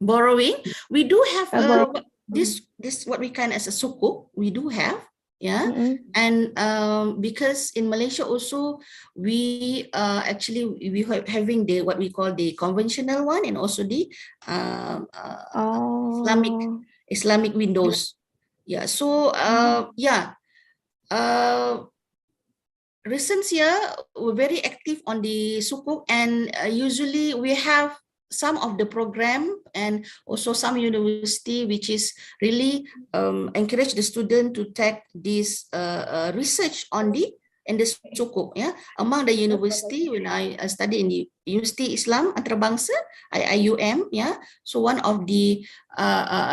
Borrowing, we do have this what we can as a sukuk. We do have, yeah, and because in Malaysia also we actually we having the what we call the conventional one and also the Islamic windows. Yeah, so recent year we're very active on the sukuk, and usually we have some of the program and also some university which is really encourage the student to take this research on the sukuk. Yeah, among the university when I study in the University Islam Antarabangsa, IUM. Yeah, so one of the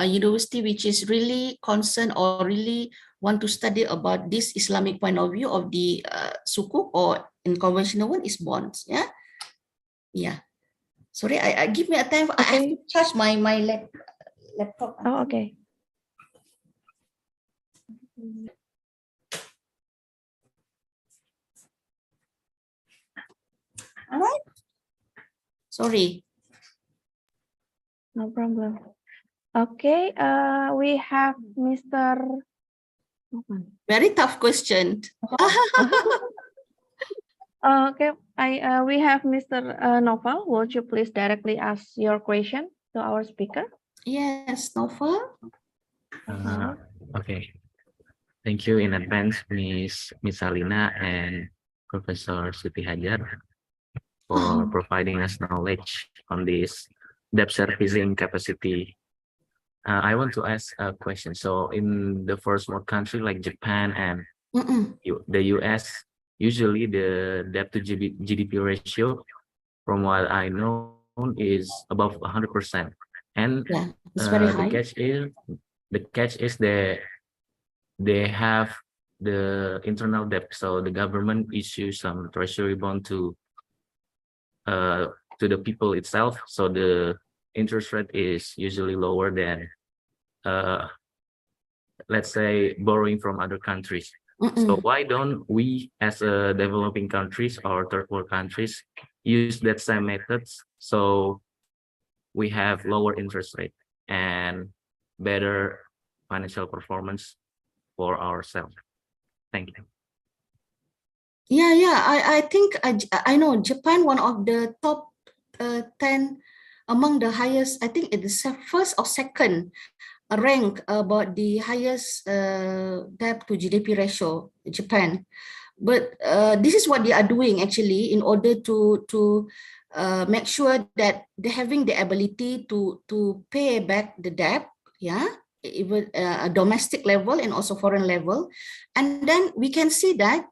university which is really concerned or really want to study about this Islamic point of view of the sukuk or in conventional one is bonds. Yeah. Sorry, I give me a time. I have to charge my laptop. Oh, okay. All right. Sorry. No problem. Okay. We have Mr. Very tough question. Okay, we have Mr. Novel. Would you please directly ask your question to our speaker? Yes, Novel. Okay. Thank you in advance, Miss Alina and Professor Siti Hajar for providing us knowledge on this debt servicing capacity. I want to ask a question. So in the first world country like Japan and the US, usually the debt to GDP ratio, from what I know, is above 100%. And it's very high. the catch is that they have the internal debt. So the government issues some treasury bond to the people itself. So the interest rate is usually lower than let's say borrowing from other countries. So why don't we as a developing countries or third world countries use that same methods so we have lower interest rate and better financial performance for ourselves? Thank you. Yeah. I think I know Japan, one of the top 10 among the highest. I think it is first or second rank about the highest debt to GDP ratio, Japan. But this is what they are doing actually in order to make sure that they're having the ability to pay back the debt, even a domestic level and also foreign level. And then we can see that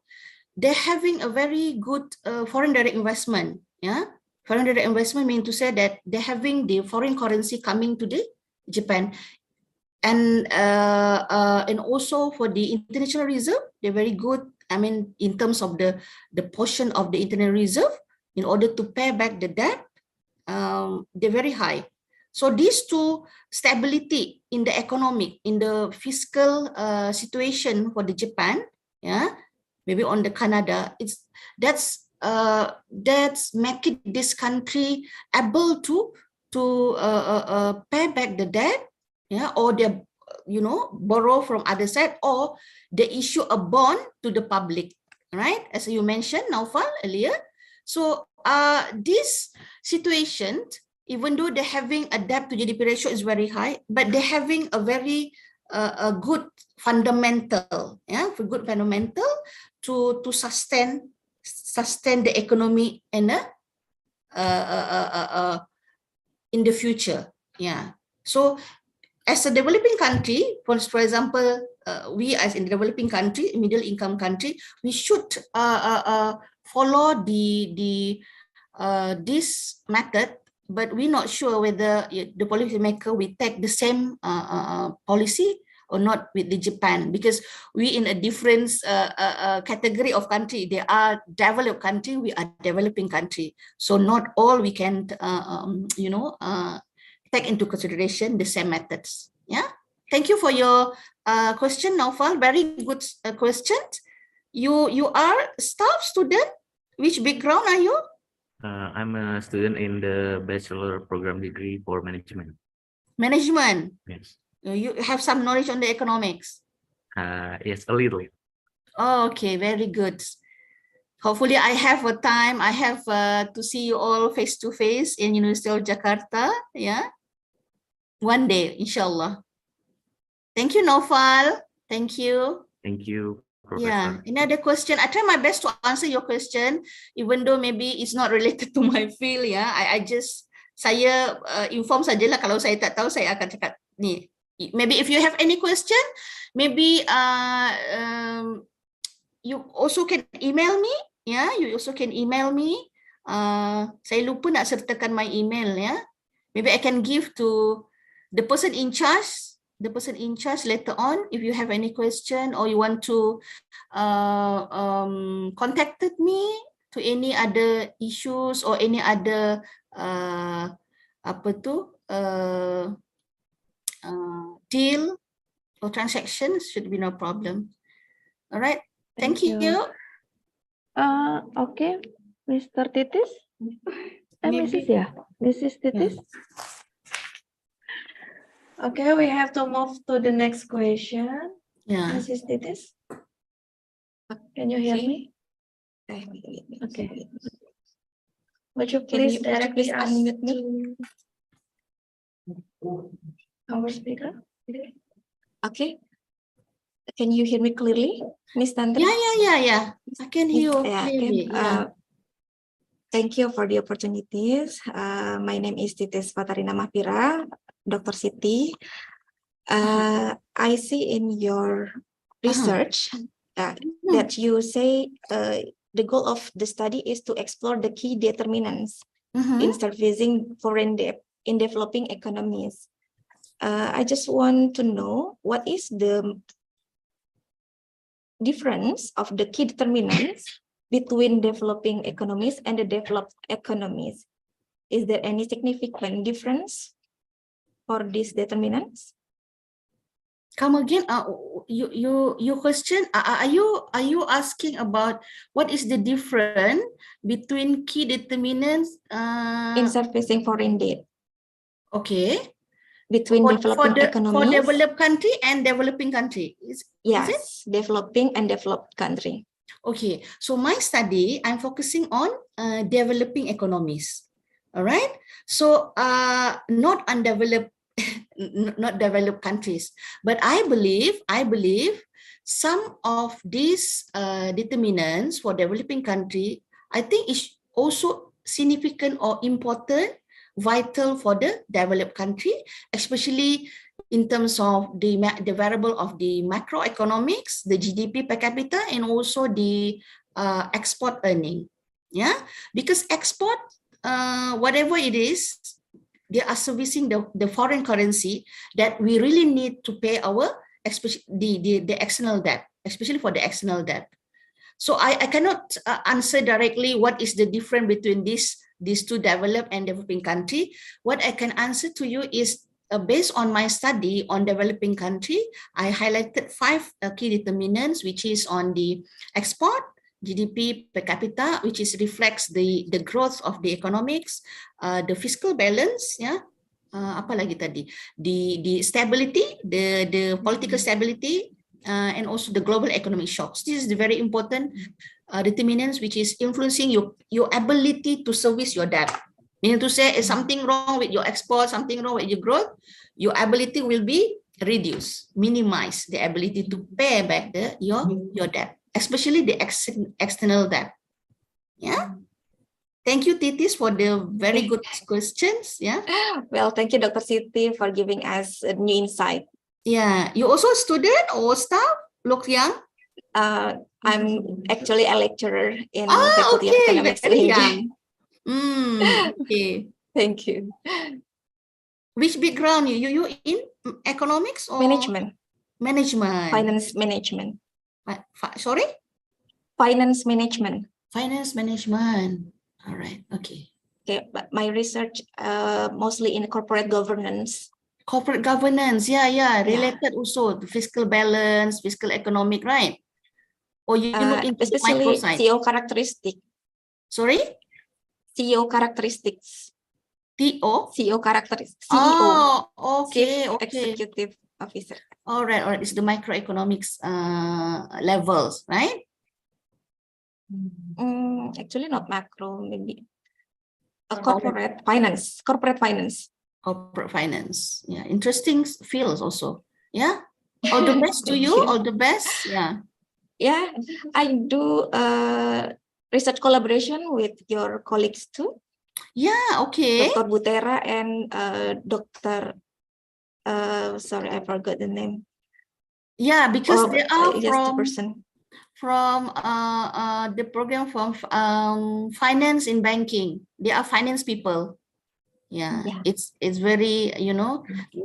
they're having a very good foreign direct investment. Foreign direct investment means to say that they're having the foreign currency coming to the Japan. And also for the international reserve, they're very good. I mean, in terms of the portion of the international reserve, in order to pay back the debt, they're very high. So these two, stability in the economic, in the fiscal situation for the Japan, maybe on the Canada, that's making this country able to pay back the debt, or they borrow from other side, or they issue a bond to the public, right? As you mentioned, Naufal, earlier. So this situation, even though they're having a debt to GDP ratio is very high, but they're having a very a good fundamental, good fundamental to sustain the economy in the future. So as a developing country, for example, we as in developing country, middle income country, we should follow this method, but we're not sure whether the policymaker will take the same policy or not with the Japan, because we in a different category of country. They are developed country, we are developing country. So not all we can take into consideration the same methods. Thank you for your question, Naufal. Very good question. You are staff student. Which background are you? I'm a student in the bachelor program degree for management. Management. Yes. You have some knowledge on the economics. Yes, a little. Oh, okay, very good. Hopefully, I have a time. I have to see you all face to face in University of Jakarta. One day, inshallah. Thank you, Naufal. Thank you. Thank you, Professor. Another question. I try my best to answer your question, even though maybe it's not related to my field. I just saya inform sajalah. Kalau saya tak tahu, saya akan cakap ni. Maybe if you have any question, maybe you also can email me. You also can email me. Saya lupa nak sertakan my email. Maybe I can give to the person in charge. The person in charge later on, if you have any question or you want to contacted me to any other issues or any other deal or transactions, should be no problem. All right. Thank you. Okay, Mr. Titis. Mrs. Titis. Okay, we have to move to the next question. Mrs. Titis, can you hear me? Okay. Would you please directly unmute me? Our speaker. Okay. Can you hear me clearly, Miss Tantra? Yeah. I can hear you clearly. Thank you for the opportunities. My name is Titis Fatarina Mahpira, Dr. Siti. I see in your research that you say the goal of the study is to explore the key determinants in servicing foreign debt in developing economies. I just want to know what is the difference of the key determinants between developing economies and the developed economies? Is there any significant difference for these determinants? Come again. Your question. Are you asking about what is the difference between key determinants? In servicing foreign debt Okay. between developing for economies. developed country and developing country. Is it? Developing and developed country. Okay. So my study, I'm focusing on developing economies. All right. So not undeveloped. Not developed countries, but I believe some of these determinants for developing country, I think is also significant or important, vital for the developed country, especially in terms of the variable of the macroeconomics, the GDP per capita, and also the export earning. Yeah, because export, whatever it is, they are servicing the foreign currency that we really need to pay our, especially the external debt, especially for the external debt. So I cannot answer directly what is the difference between these two developed and developing country. What I can answer to you is based on my study on developing country, I highlighted 5 key determinants, which is on the export, GDP per capita, which is reflects the growth of the economics, the fiscal balance, apa lagi tadi, the stability, the political stability, and also the global economic shocks. This is the very important determinants which is influencing your ability to service your debt. Meaning to say, if something wrong with your export, something wrong with your growth, your ability will be reduced, minimize the ability to pay back your debt, especially the external debt. Yeah. Thank you, Titis, for the very good questions. Yeah. Well, thank you, Dr. Siti, for giving us a new insight. Yeah. You also a student or staff? Look young. I'm actually a lecturer in Faculty of Economics. Very young. Okay. Thank you. Which background you in economics or management? Management. Finance management. Sorry? Finance management. Finance management. All right. Okay. Okay, but my research mostly in corporate governance. Corporate governance, yeah. Related also to fiscal balance, fiscal economic, right? Or you look into especially the micro side? CEO characteristic. Sorry? CEO characteristics. CEO characteristics. CEO. Oh, okay, Chief okay. Executive Officer. All right. It's the microeconomics levels, right? Actually, not macro, maybe corporate finance. Corporate finance. Corporate finance. Yeah, interesting fields also. Yeah. All the best to you. All the best. Yeah. Yeah, I do research collaboration with your colleagues too. Yeah. Okay. Dr. Butera and Dr. Sorry, I forgot the name. Yeah, because they are from the program from finance in banking. They are finance people. Yeah. It's very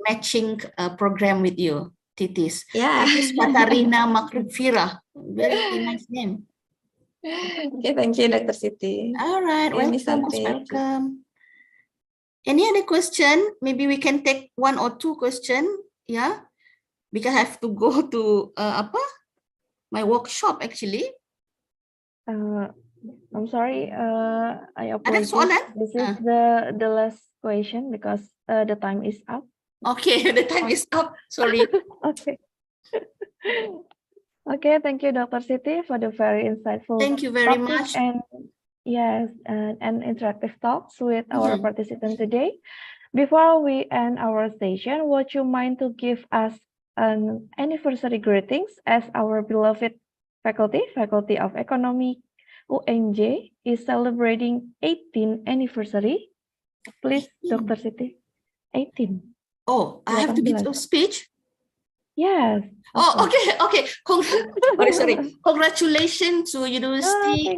matching program with you, Titis. Yeah. Titis Katarina Makrifira. Very nice name. Okay, thank you, Dr. Siti. All right, welcome. Any other question? Maybe we can take 1 or 2 questions. Yeah, because I have to go to my workshop actually. I'm sorry. I apologize. This is the last question because the time is up. Okay, the time is up. Sorry. Okay. Okay, thank you, Dr. Siti, for the very insightful. Thank you very much. And yes, and interactive talks with our participants today. Before we end our session, would you mind to give us an anniversary greetings as our beloved Faculty of Economy UNJ is celebrating 18th anniversary. Please, Dr. Siti. 18. Oh, I have to give a speech? Yes. Oh, okay. Sorry. Congratulations to University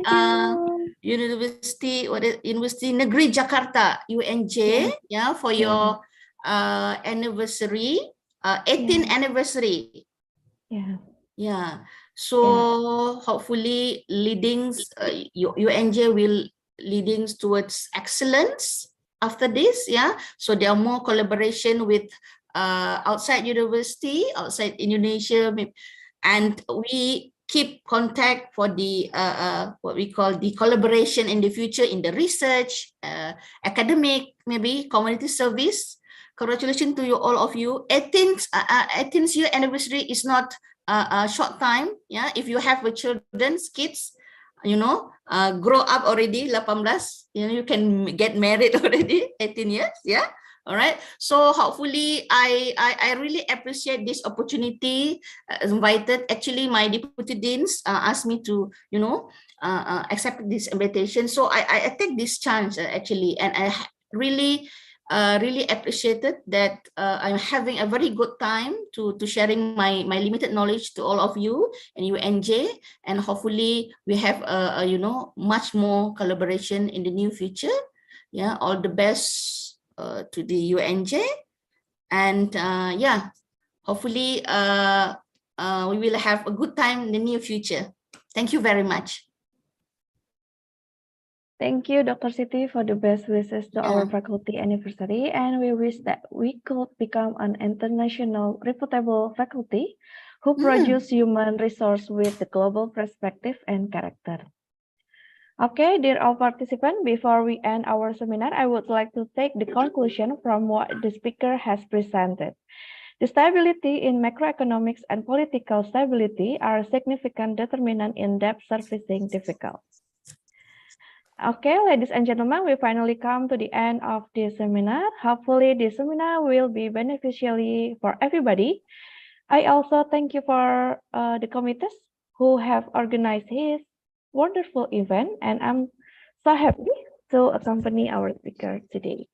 University Negeri Jakarta UNJ for your anniversary, 18th anniversary. Yeah. Yeah. So hopefully leadings, UNJ will leadings towards excellence after this, yeah. So there are more collaboration with outside university, outside Indonesia, and we keep contact for the what we call the collaboration in the future in the research, academic, maybe community service. Congratulations to you, all of you. 18th year anniversary is not a short time. Yeah, if you have a children's kids, you know, grow up already, 18, you know, you can get married already, 18 years. Yeah. All right. So hopefully, I really appreciate this opportunity. Invited. Actually, my deputy deans asked me to, you know, accept this invitation. So I take this chance actually, and I really really appreciated that I'm having a very good time to sharing my limited knowledge to all of you and UNJ, and hopefully we have you know, much more collaboration in the near future. Yeah, all the best to the UNJ, and yeah, hopefully we will have a good time in the near future. Thank you very much. Thank you, Dr. Siti, for the best wishes to our faculty anniversary, and we wish that we could become an international reputable faculty who produce human resource with the global perspective and character. Okay, dear all participants, before we end our seminar, I would like to take the conclusion from what the speaker has presented. The stability in macroeconomics and political stability are a significant determinant in debt servicing difficulty. Okay, ladies and gentlemen, we finally come to the end of this seminar. Hopefully, this seminar will be beneficial for everybody. I also thank you for the committees who have organized this wonderful event, and I'm so happy to accompany our speaker today.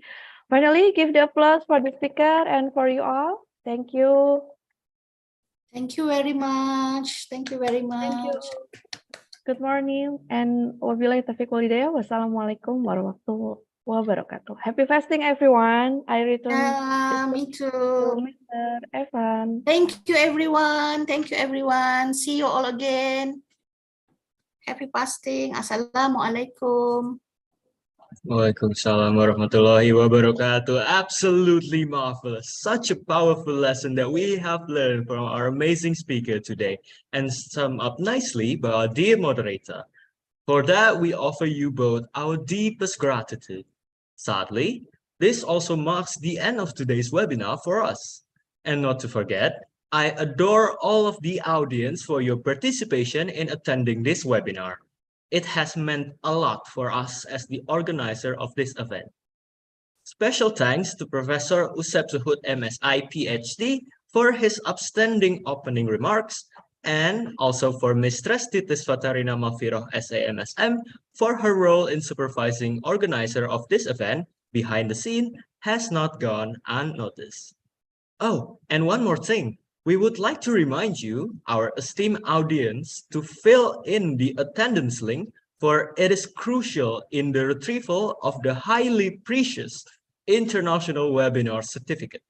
Finally, give the applause for the speaker and for you all. Thank you. Thank you very much. Thank you very much. Thank you. Good morning, and wabillahi taufiq walhidayah. Wassalamualaikum warahmatullahi wabarakatuh. Happy fasting, everyone. I return me too. to Mr. Evan. Thank you, everyone. Thank you, everyone. See you all again. Happy fasting. Assalamualaikum. Waalaikumsalam warahmatullahi wabarakatuh. Absolutely marvelous. Such a powerful lesson that we have learned from our amazing speaker today, and summed up nicely by our dear moderator. For that, we offer you both our deepest gratitude. Sadly, this also marks the end of today's webinar for us. And not to forget, I adore all of the audience for your participation in attending this webinar. It has meant a lot for us as the organizer of this event. Special thanks to Professor Usep Suhud MSI PhD for his outstanding opening remarks, and also for Mistress Titis Fatarina Mafiroh SAMSM for her role in supervising organizer of this event behind the scene has not gone unnoticed. Oh, and one more thing. We would like to remind you, our esteemed audience, to fill in the attendance link, for it is crucial in the retrieval of the highly precious International Webinar Certificate.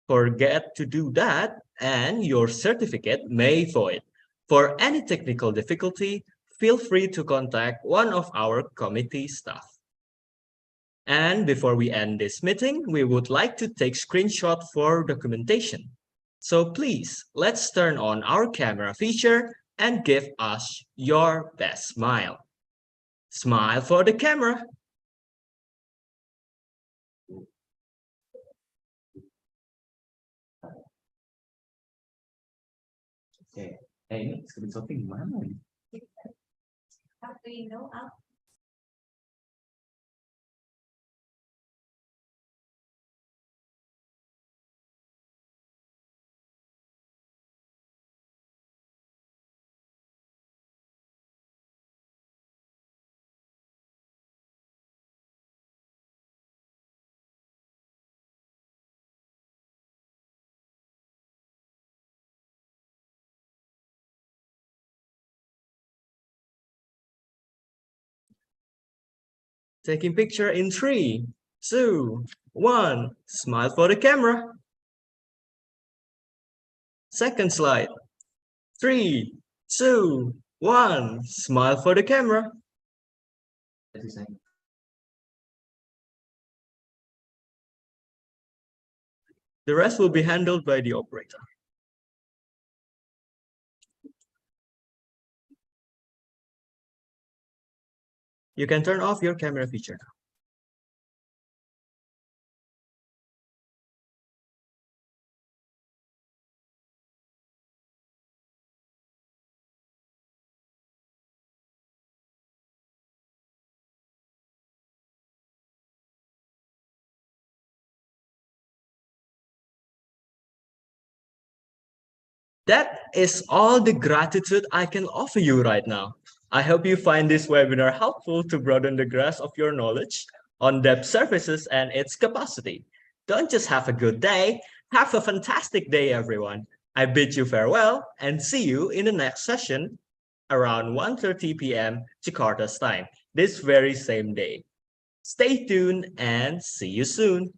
Forget to do that, and your certificate may void. For any technical difficulty, feel free to contact one of our committee staff. And before we end this meeting, we would like to take screenshot for documentation. So please, let's turn on our camera feature and give us your best smile. Smile for the camera. Okay. Hey, screenshot gimana? How do you know? Taking picture in 3, 2, 1. Smile for the camera. Second slide. 3, 2, 1. Smile for the camera. The rest will be handled by the operator. You can turn off your camera feature now. That is all the gratitude I can offer you right now. I hope you find this webinar helpful to broaden the grasp of your knowledge on debt services and its capacity. Don't just have a good day, have a fantastic day, everyone. I bid you farewell and see you in the next session around 1:30 p.m. Jakarta's time, this very same day. Stay tuned and see you soon.